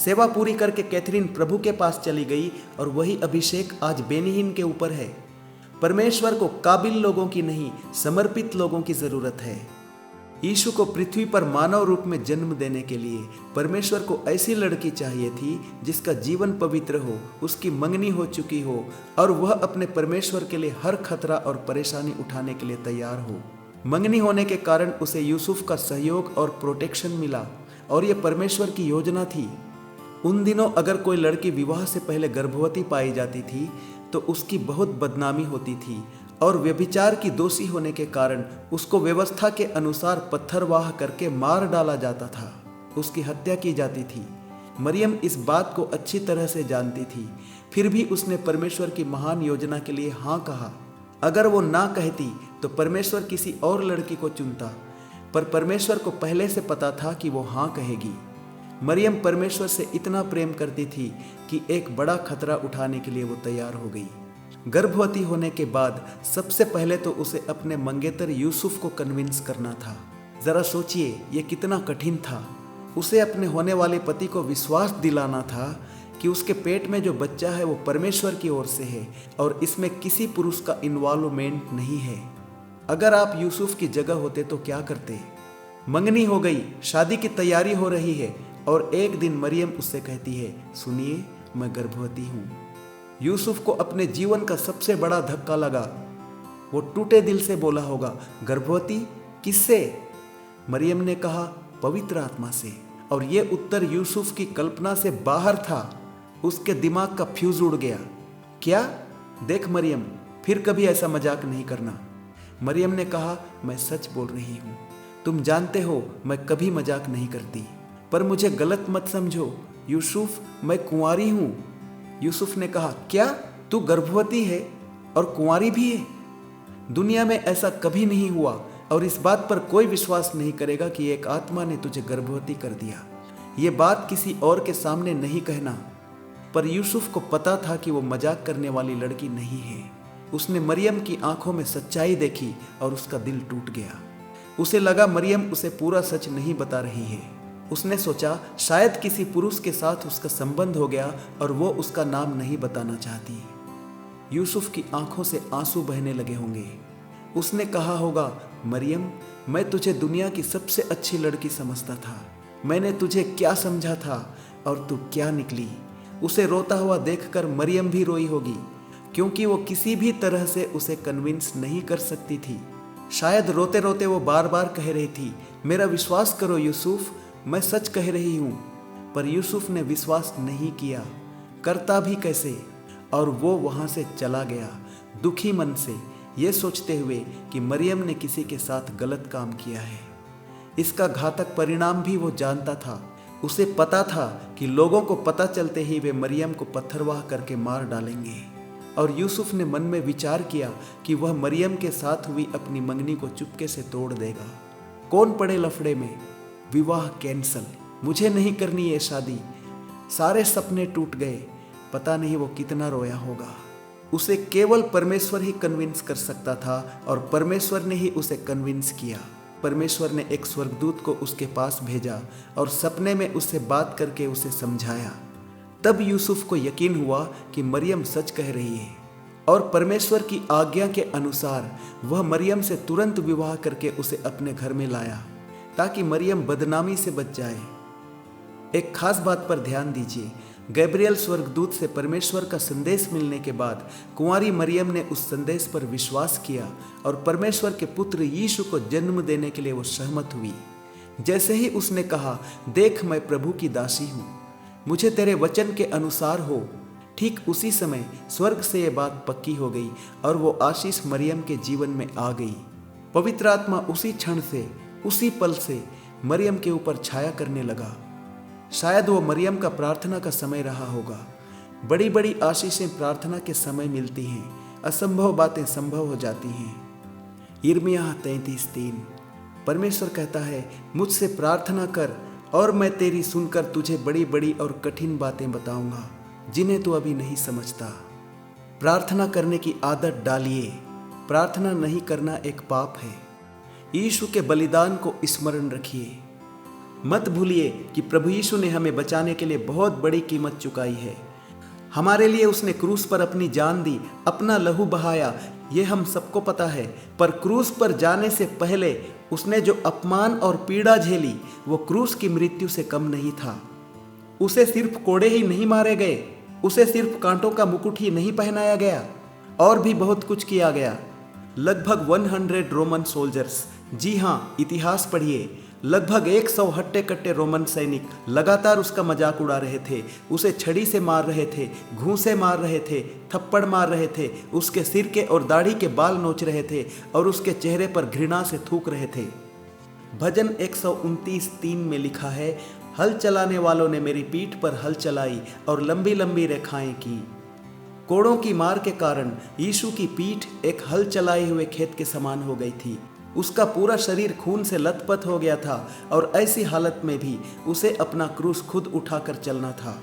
सेवा पूरी करके कैथरीन प्रभु के पास चली गई और वही अभिषेक आज बेनीहीन के ऊपर है। परमेश्वर को काबिल लोगों की नहीं, समर्पित लोगों की जरूरत है। यीशु को पृथ्वी पर मानव रूप में जन्म देने के लिए परमेश्वर को ऐसी लड़की चाहिए थी जिसका जीवन पवित्र हो, उसकी मंगनी हो चुकी हो और वह अपने परमेश्वर के लिए हर खतरा और परेशानी उठाने के लिए तैयार हो। मंगनी होने के कारण उसे यूसुफ का सहयोग और प्रोटेक्शन मिला और यह परमेश्वर की योजना थी। उन दिनों अगर कोई लड़की विवाह से पहले गर्भवती पाई जाती थी तो उसकी बहुत बदनामी होती थी और व्यभिचार की दोषी होने के कारण उसको व्यवस्था के अनुसार पत्थरवाह करके मार डाला जाता था, उसकी हत्या की जाती थी। मरियम इस बात को अच्छी तरह से जानती थी, फिर भी उसने परमेश्वर की महान योजना के लिए हाँ कहा। अगर वो ना कहती तो परमेश्वर किसी और लड़की को चुनता, पर परमेश्वर को पहले से पता था कि वो हाँ कहेगी। मरियम परमेश्वर से इतना प्रेम करती थी कि एक बड़ा खतरा उठाने के लिए वो तैयार हो गई। गर्भवती होने के बाद सबसे पहले तो उसे अपने मंगेतर यूसुफ को कन्विंस करना था। जरा सोचिए ये कितना कठिन था। उसे अपने होने वाले पति को विश्वास दिलाना था कि उसके पेट में जो बच्चा है वो परमेश्वर की ओर से है और इसमें किसी पुरुष का इन्वॉल्वमेंट नहीं है। अगर आप यूसुफ की जगह होते तो क्या करते? मंगनी हो गई, शादी की तैयारी हो रही है और एक दिन मरियम उससे कहती है, सुनिए मैं गर्भवती हूँ। यूसुफ को अपने जीवन का सबसे बड़ा धक्का लगा। वो टूटे दिल से बोला होगा, गर्भवती किससे? मरियम ने कहा, पवित्र आत्मा से। और ये उत्तर यूसुफ की कल्पना से बाहर था। उसके दिमाग का फ्यूज उड़ गया। क्या? देख मरियम, फिर कभी ऐसा मजाक नहीं करना। मरियम ने कहा, मैं सच बोल रही हूँ, तुम जानते हो मैं कभी मजाक नहीं करती, पर मुझे गलत मत समझो। यूसुफ, मैं कुंवारी हूँ। यूसुफ ने कहा, क्या तू गर्भवती है और कुंवारी भी है? दुनिया में ऐसा कभी नहीं हुआ और इस बात पर कोई विश्वास नहीं करेगा कि एक आत्मा ने तुझे गर्भवती कर दिया। ये बात किसी और के सामने नहीं कहना। पर यूसुफ को पता था कि वो मजाक करने वाली लड़की नहीं है। उसने मरियम की आंखों में सच्चाई देखी और उसका दिल टूट गया। उसे लगा मरियम उसे पूरा सच नहीं बता रही है। उसने सोचा शायद किसी पुरुष के साथ उसका संबंध हो गया और वो उसका नाम नहीं बताना चाहती। यूसुफ की आंखों से आंसू बहने लगे होंगे। उसने कहा होगा, मरियम, मैं तुझे दुनिया की सबसे अच्छी लड़की समझता था। मैंने तुझे क्या समझा था और तू क्या निकली। उसे रोता हुआ देखकर मरियम भी रोई होगी, क्योंकि वो किसी भी तरह से उसे कन्विंस नहीं कर सकती थी। शायद रोते रोते वो बार बार कह रही थी, मेरा विश्वास करो यूसुफ, मैं सच कह रही हूँ। पर यूसुफ ने विश्वास नहीं किया, करता भी कैसे। और वो वहाँ से चला गया दुखी मन से, ये सोचते हुए कि मरियम ने किसी के साथ गलत काम किया है। इसका घातक परिणाम भी वो जानता था। उसे पता था कि लोगों को पता चलते ही वे मरियम को पत्थरवाह करके मार डालेंगे। और यूसुफ ने मन में विचार किया कि वह मरियम के साथ हुई अपनी मंगनी को चुपके से तोड़ देगा। कौन पड़े लफड़े में, विवाह कैंसल, मुझे नहीं करनी ये शादी। सारे सपने टूट गए। पता नहीं वो कितना रोया होगा। उसे केवल परमेश्वर ही कन्विंस कर सकता था और परमेश्वर ने ही उसे कन्विंस किया। परमेश्वर ने एक स्वर्गदूत को उसके पास भेजा और सपने में उससे बात करके उसे समझाया। तब यूसुफ को यकीन हुआ कि मरियम सच कह रही है और परमेश्वर की आज्ञा के अनुसार वह मरियम से तुरंत विवाह करके उसे अपने घर में लाया, ताकि मरियम बदनामी से बच जाए। एक खास बात पर ध्यान दीजिए। गैब्रियल स्वर्गदूत से परमेश्वर का संदेश मिलने के बाद कुंवारी मरियम ने उस संदेश पर विश्वास किया और परमेश्वर के पुत्र यीशु को जन्म देने के लिए वो सहमत हुई। जैसे ही उसने कहा, देख मैं प्रभु की दासी हूँ, मुझे तेरे वचन के अनुसार हो, ठीक उसी समय स्वर्ग से ये बात पक्की हो गई और वो आशीष मरियम के जीवन में आ गई। पवित्र आत्मा उसी क्षण से, उसी पल से मरियम के ऊपर छाया करने लगा। शायद वो मरियम का प्रार्थना का समय रहा होगा। बड़ी बड़ी आशीषें प्रार्थना के समय मिलती हैं, असंभव बातें संभव हो जाती हैं। यिर्मयाह 33:3 परमेश्वर कहता है, मुझसे प्रार्थना कर और मैं तेरी सुनकर तुझे बड़ी बड़ी और कठिन बातें बताऊंगा जिन्हें तू अभी नहीं समझता। प्रार्थना करने की आदत डालिए। प्रार्थना नहीं करना एक पाप है। यीशु के बलिदान को स्मरण रखिए। मत भूलिए कि प्रभु यीशु ने हमें बचाने के लिए बहुत बड़ी कीमत चुकाई है। हमारे लिए उसने क्रूस पर अपनी जान दी, अपना लहू बहाया, ये हम सबको पता है। पर क्रूस पर जाने से पहले उसने जो अपमान और पीड़ा झेली, वो क्रूस की मृत्यु से कम नहीं था। उसे सिर्फ कोड़े ही नहीं मारे गए, उसे सिर्फ कांटों का मुकुट ही नहीं पहनाया गया, और भी बहुत कुछ किया गया। लगभग 100 रोमन सोल्जर्स, जी हाँ, इतिहास पढ़िए, लगभग 100 हट्टे कट्टे रोमन सैनिक लगातार उसका मजाक उड़ा रहे थे, उसे छड़ी से मार रहे थे, घूंसे मार रहे थे, थप्पड़ मार रहे थे, उसके सिर के और दाढ़ी के बाल नोच रहे थे और उसके चेहरे पर घृणा से थूक रहे थे। भजन 129:3 में लिखा है, हल चलाने वालों ने मेरी पीठ पर हल चलाई और लंबी लंबी रेखाएं की। कोड़ों की मार के कारण यीशु की पीठ एक हल चलाए हुए खेत के समान हो गई थी। उसका पूरा शरीर खून से लथपथ हो गया था और ऐसी हालत में भी उसे अपना क्रूस खुद उठाकर चलना था।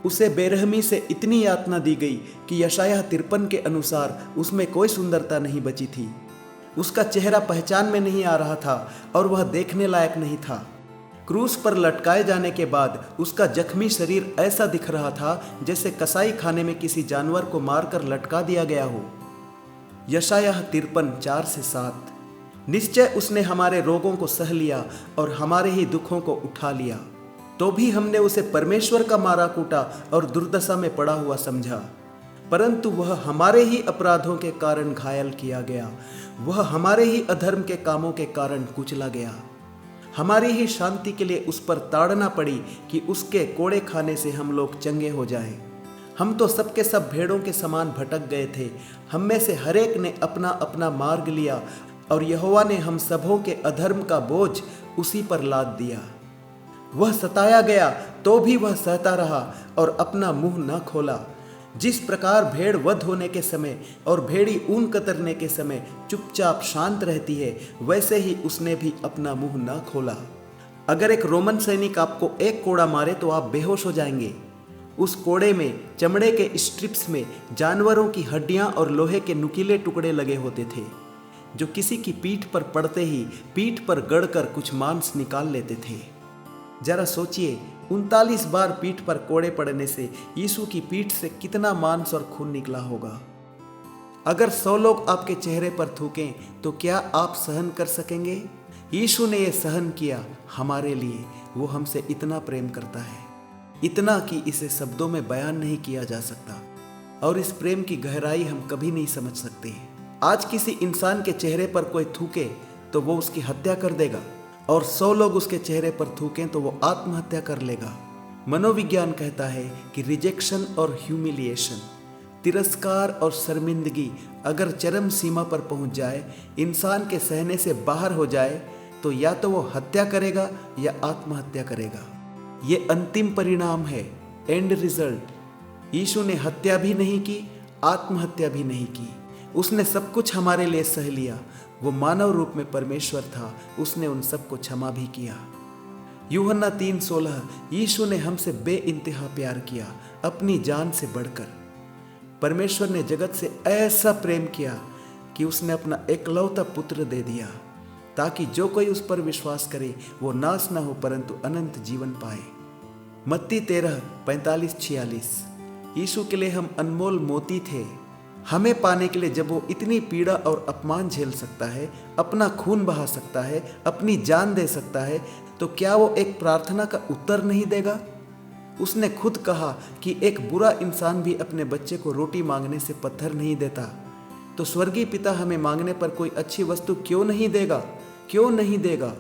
उसे बेरहमी से इतनी यातना दी गई कि यशायाह 53 के अनुसार उसमें कोई सुंदरता नहीं बची थी। उसका चेहरा पहचान में नहीं आ रहा था और वह देखने लायक नहीं था। क्रूस पर लटकाए जाने के बाद उसका जख्मी शरीर ऐसा दिख रहा था जैसे कसाई खाने में किसी जानवर को मारकर लटका दिया गया हो। यशायाह 53:4-7। निश्चय उसने हमारे रोगों को सह लिया और हमारे ही दुखों को उठा लिया, तो भी हमने उसे परमेश्वर का मारा कूटा और दुर्दशा में पड़ा हुआ समझा। परंतु वह हमारे ही अपराधों के कारण घायल किया गया, वह हमारे ही अधर्म के कामों के कारण कुचला गया। हमारी ही शांति के लिए उस पर ताड़ना पड़ी कि उसके कोड़े खाने से हम लोग चंगे हो जाएं। हम तो सबके सब भेड़ों के समान भटक गए थे, हम में से हरेक ने अपना अपना मार्ग लिया और यहोवा ने हम सबों के अधर्म का बोझ उसी पर लाद दिया। वह सताया गया तो भी वह सहता रहा और अपना मुंह न खोला। जिस प्रकार भेड़ वध होने के समय और भेड़ी ऊन कतरने के समय चुपचाप शांत रहती है, वैसे ही उसने भी अपना मुंह न खोला। अगर एक रोमन सैनिक आपको एक कोड़ा मारे तो आप बेहोश हो जाएंगे। उस कोड़े में चमड़े के स्ट्रिप्स में जानवरों की हड्डियां और लोहे के नुकीले टुकड़े लगे होते थे, जो किसी की पीठ पर पड़ते ही पीठ पर गड़कर कुछ मांस निकाल लेते थे। जरा सोचिए, 39 बार पीठ पर कोड़े पड़ने से यीशु की पीठ से कितना मांस और खून निकला होगा। अगर 100 लोग आपके चेहरे पर थूकें तो क्या आप सहन कर सकेंगे? यीशु ने यह सहन किया हमारे लिए। वो हमसे इतना प्रेम करता है, इतना कि इसे शब्दों में बयान नहीं किया जा सकता, और इस प्रेम की गहराई हम कभी नहीं समझ सकते। आज किसी इंसान के चेहरे पर कोई थूके तो वो उसकी हत्या कर देगा, और 100 लोग उसके चेहरे पर थूकें तो वो आत्महत्या कर लेगा। मनोविज्ञान कहता है कि रिजेक्शन और ह्यूमिलिएशन, तिरस्कार और शर्मिंदगी अगर चरम सीमा पर पहुंच जाए, इंसान के सहने से बाहर हो जाए, तो या तो वो हत्या करेगा या आत्महत्या करेगा। ये अंतिम परिणाम है, एंड रिजल्ट। यीशु ने हत्या भी नहीं की, आत्महत्या भी नहीं की। उसने सब कुछ हमारे लिए सह लिया। वो मानव रूप में परमेश्वर था, उसने उन सबको क्षमा भी किया। यूहन्ना 3:16, यीशु ने हमसे बेइंतहा प्यार किया, अपनी जान से बढ़कर। परमेश्वर ने जगत से ऐसा प्रेम किया कि उसने अपना एकलौता पुत्र दे दिया, ताकि जो कोई उस पर विश्वास करे वो नाश न हो परंतु अनंत जीवन पाए। मत्ती 13:45-46। यीशु के लिए हम अनमोल मोती थे। हमें पाने के लिए जब वो इतनी पीड़ा और अपमान झेल सकता है, अपना खून बहा सकता है, अपनी जान दे सकता है, तो क्या वो एक प्रार्थना का उत्तर नहीं देगा? उसने खुद कहा कि एक बुरा इंसान भी अपने बच्चे को रोटी मांगने से पत्थर नहीं देता, तो स्वर्गीय पिता हमें मांगने पर कोई अच्छी वस्तु क्यों नहीं देगा? क्यों नहीं देगा?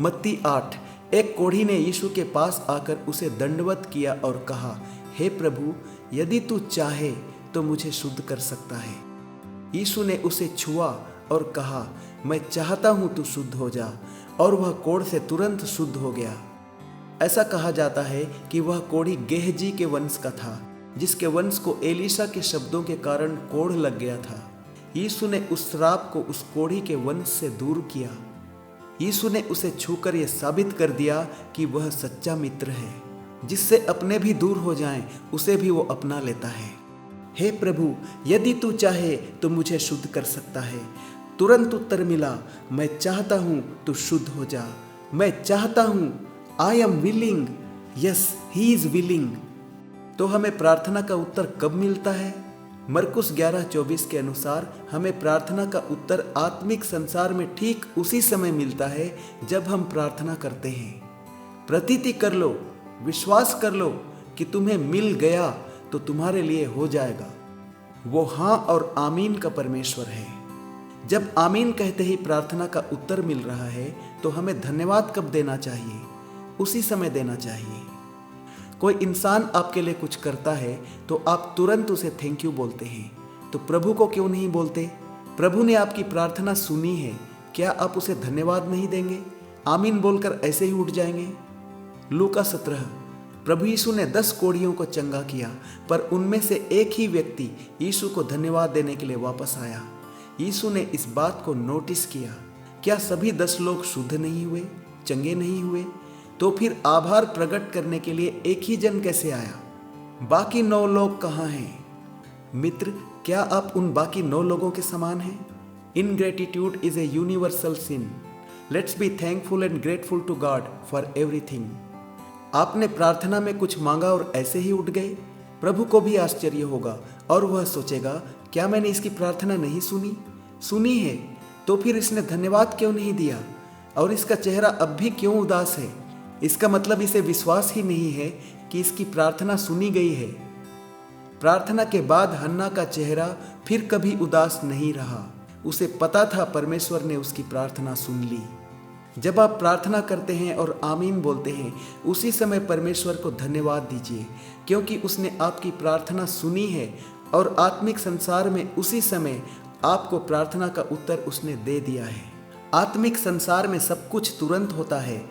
मत्ती 8, एक कोढ़ी ने यीशु के पास आकर उसे दंडवत किया और कहा, हे प्रभु, यदि तू चाहे तो मुझे शुद्ध कर सकता है। यीशु ने उसे छुआ और कहा, मैं चाहता हूं तू शुद्ध हो जा, और वह कोढ़ से तुरंत शुद्ध हो गया। ऐसा कहा जाता है कि वह कोढ़ी गेहजी के वंश का था, जिसके वंश को एलीशा के शब्दों के कारण कोढ़ लग गया था। यीशु ने उस श्राप को उस कोढ़ी के वंश से दूर किया। यीशु ने उसे छूकर यह साबित कर दिया कि वह सच्चा मित्र है, जिससे अपने भी दूर हो जाएं, उसे भी वो अपना लेता है। हे प्रभु, यदि तू चाहे तो मुझे शुद्ध कर सकता है। तुरंत उत्तर मिला, मैं चाहता हूं तू शुद्ध हो जा। मैं चाहता हूं, I am willing. Yes, he is willing. तो हमें प्रार्थना का उत्तर कब मिलता है? मरकुस 11:24 के अनुसार हमें प्रार्थना का उत्तर आत्मिक संसार में ठीक उसी समय मिलता है जब हम प्रार्थना करते हैं। प्रतीति कर लो, विश्वास कर लो कि तुम्हें मिल गया तो तुम्हारे लिए हो जाएगा। वो हाँ और आमीन का परमेश्वर है। जब आमीन कहते ही प्रार्थना का उत्तर मिल रहा है तो हमें धन्यवाद कब देना चाहिए? उसी समय देना चाहिए। कोई इंसान आपके लिए कुछ करता है तो आप तुरंत उसे थैंक यू बोलते हैं, तो प्रभु को क्यों नहीं बोलते? प्रभु ने आपकी प्रार्थना सुनी है, क्या आप उसे धन्यवाद नहीं देंगे? आमीन बोलकर ऐसे ही उठ जाएंगे? लूका 17। प्रभु यीशु ने 10 कोढ़ियों को चंगा किया, पर उनमें से एक ही व्यक्ति यीशु को धन्यवाद देने के लिए वापस आया। यीशु ने इस बात को नोटिस किया। क्या सभी 10 लोग शुद्ध नहीं हुए, चंगे नहीं हुए? तो फिर आभार प्रकट करने के लिए एक ही जन कैसे आया? बाकी 9 लोग कहाँ हैं? मित्र, क्या आप उन बाकी 9 लोगों के समान हैं? Ingratitude is a universal sin. Let's be thankful and grateful to God for everything. आपने प्रार्थना में कुछ मांगा और ऐसे ही उठ गए? प्रभु को भी आश्चर्य होगा और वह सोचेगा, क्या मैंने इसकी प्रार्थना नहीं सुनी? सुनी है, तो फिर इसने धन्यवाद क्यों नहीं दिया? और इसका चेहरा अब भी क्यों उदास है? इसका मतलब इसे विश्वास ही नहीं है कि इसकी प्रार्थना सुनी गई है। प्रार्थना के बाद हन्ना का चेहरा फिर कभी उदास नहीं रहा। उसे पता था परमेश्वर ने उसकी प्रार्थना सुन ली। जब आप प्रार्थना करते हैं और आमीन बोलते हैं, उसी समय परमेश्वर को धन्यवाद दीजिए, क्योंकि उसने आपकी प्रार्थना सुनी है और आत्मिक संसार में उसी समय आपको प्रार्थना का उत्तर उसने दे दिया है। आत्मिक संसार में सब कुछ तुरंत होता है।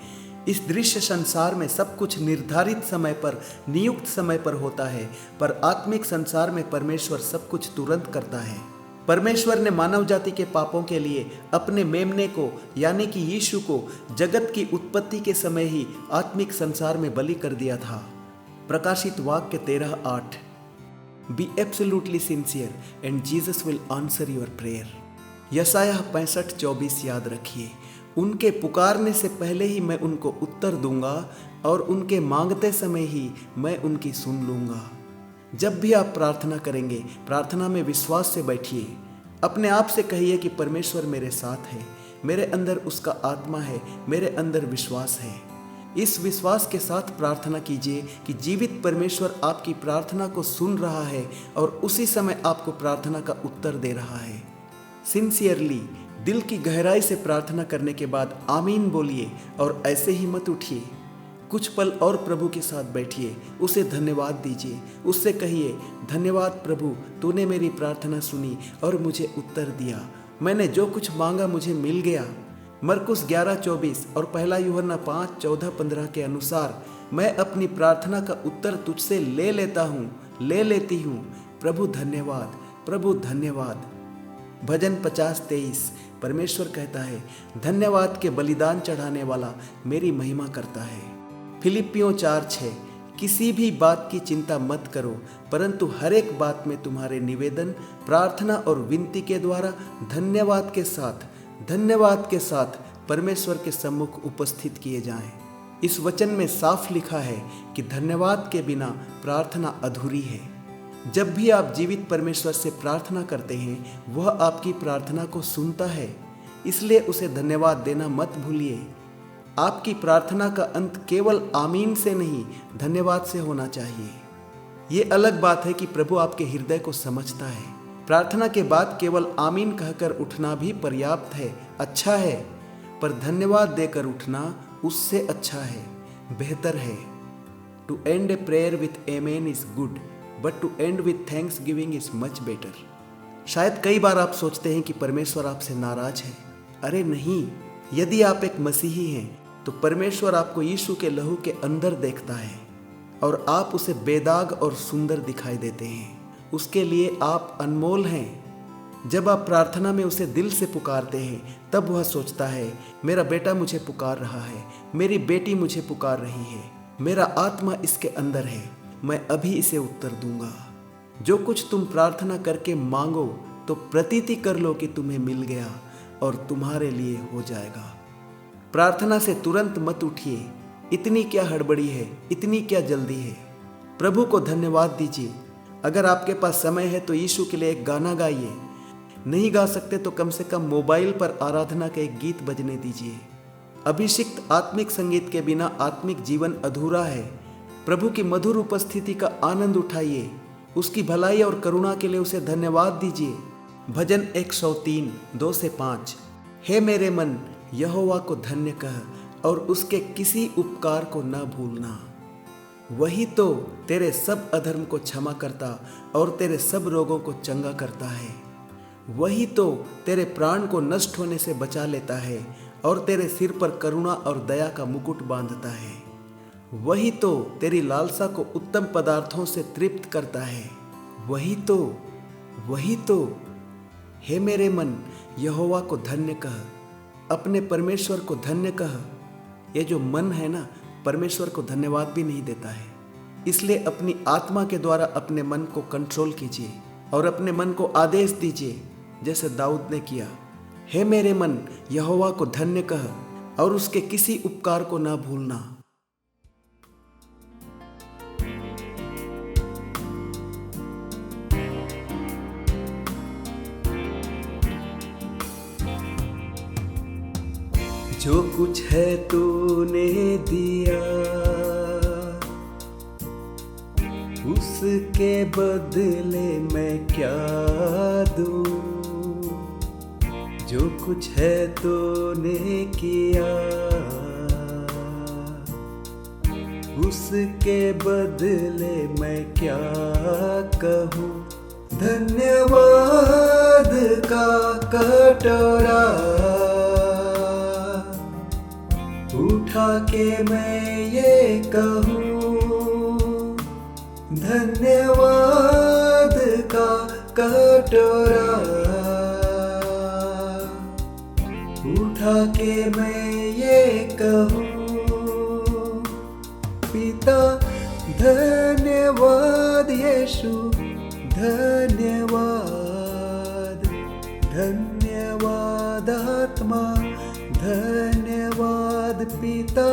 इस दृश्य संसार में सब कुछ निर्धारित समय पर, नियुक्त समय पर होता है, पर आत्मिक संसार में परमेश्वर सब कुछ तुरंत करता है। परमेश्वर ने मानव जाति के पापों के लिए अपने मेमने को यानी कि यीशु को जगत की उत्पत्ति के समय ही आत्मिक संसार में बलि कर दिया था। प्रकाशित वाक्य 13:8। Be absolutely sincere and Jesus will answer your prayer. यशायाह 65:24 याद रखिए। उनके पुकारने से पहले ही मैं उनको उत्तर दूंगा और उनके मांगते समय ही मैं उनकी सुन लूंगा। जब भी आप प्रार्थना करेंगे, प्रार्थना में विश्वास से बैठिए। अपने आप से कहिए कि परमेश्वर मेरे साथ है, मेरे अंदर उसका आत्मा है, मेरे अंदर विश्वास है। इस विश्वास के साथ प्रार्थना कीजिए कि जीवित परमेश्वर आपकी प्रार्थना को सुन रहा है और उसी समय आपको प्रार्थना का उत्तर दे रहा है। सिंसियरली, दिल की गहराई से प्रार्थना करने के बाद आमीन बोलिए और ऐसे ही मत उठिए। कुछ पल और प्रभु के साथ बैठिए, उसे धन्यवाद दीजिए। उससे कहिए, धन्यवाद प्रभु, तूने मेरी प्रार्थना सुनी और मुझे उत्तर दिया। मैंने जो कुछ मांगा मुझे मिल गया। मरकुस 11:24 और 1 यूहन्ना 5:14-15 के अनुसार मैं अपनी प्रार्थना का उत्तर तुझसे ले लेता हूँ, ले लेती हूँ। प्रभु धन्यवाद, प्रभु धन्यवाद। भजन 50:23 परमेश्वर कहता है, धन्यवाद के बलिदान चढ़ाने वाला मेरी महिमा करता है। फिलिपियों 4:6 किसी भी बात की चिंता मत करो, परंतु हर एक बात में तुम्हारे निवेदन, प्रार्थना और विनती के द्वारा धन्यवाद के साथ परमेश्वर के सम्मुख उपस्थित किए जाएं। इस वचन में साफ लिखा है कि धन्यवाद के बिना प्रार्थना अधूरी है। जब भी आप जीवित परमेश्वर से प्रार्थना करते हैं, वह आपकी प्रार्थना को सुनता है, इसलिए उसे धन्यवाद देना मत भूलिए। आपकी प्रार्थना का अंत केवल आमीन से नहीं, धन्यवाद से होना चाहिए। ये अलग बात है कि प्रभु आपके हृदय को समझता है। प्रार्थना के बाद केवल आमीन कहकर उठना भी पर्याप्त है, अच्छा है, पर धन्यवाद देकर उठना उससे अच्छा है, बेहतर है। To end a prayer with amen is good, but to end with thanksgiving is much better. शायद कई बार आप सोचते हैं कि परमेश्वर आपसे नाराज है। अरे नहीं, यदि आप एक मसीही हैं तो परमेश्वर आपको यीशु के लहू के अंदर देखता है और आप उसे बेदाग और सुंदर दिखाई देते हैं। उसके लिए आप अनमोल हैं। जब आप प्रार्थना में उसे दिल से पुकारते हैं, तब वह सोचता है, मेरा बेटा मुझे पुकार रहा है, मेरी बेटी मुझे पुकार रही है, मेरा आत्मा इसके अंदर है, मैं अभी इसे उत्तर दूंगा। जो कुछ तुम प्रार्थना करके मांगो तो प्रतीति कर लो कि तुम्हें मिल गया और तुम्हारे लिए हो जाएगा। प्रार्थना से तुरंत मत उठिए। इतनी क्या हड़बड़ी है, इतनी क्या जल्दी है। प्रभु को धन्यवाद दीजिए। अगर आपके पास समय है तो यीशु के लिए एक गाना गाइए। नहीं गा सकते तो कम से कम मोबाइल पर आराधना का एक गीत बजने दीजिए। अभिषिक्त आत्मिक संगीत के बिना आत्मिक जीवन अधूरा है। प्रभु की मधुर उपस्थिति का आनंद उठाइए। उसकी भलाई और करुणा के लिए उसे धन्यवाद दीजिए। भजन 103 2 से 5। हे मेरे मन, यहोवा को धन्य कह और उसके किसी उपकार को न भूलना। वही तो तेरे सब अधर्म को क्षमा करता और तेरे सब रोगों को चंगा करता है। वही तो तेरे प्राण को नष्ट होने से बचा लेता है और तेरे सिर पर करुणा और दया का मुकुट बांधता है। वही तो तेरी लालसा को उत्तम पदार्थों से तृप्त करता है। वही तो हे मेरे मन, यहोवा को धन्य कह, अपने परमेश्वर को धन्य कह। ये जो मन है ना, परमेश्वर को धन्यवाद भी नहीं देता है। इसलिए अपनी आत्मा के द्वारा अपने मन को कंट्रोल कीजिए और अपने मन को आदेश दीजिए, जैसे दाऊद ने किया। हे मेरे मन, यहोवा को धन्य कह और उसके किसी उपकार को ना भूलना। जो कुछ है तूने दिया, उसके बदले मैं क्या दूं। जो कुछ है तूने किया, उसके बदले मैं क्या कहूँ। धन्यवाद का कटोरा उठा के मैं ये कहूँ, धन्यवाद का कटोरा उठा के मैं ये कहूँ। पिता धन्यवाद, यीशु धन्यवाद, धन्यवाद आत्मा धन्यवाद, पिता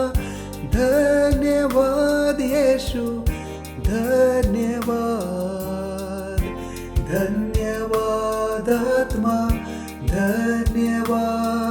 धन्यवाद, यीशु धन्यवाद, धन्यवाद आत्मा धन्यवाद।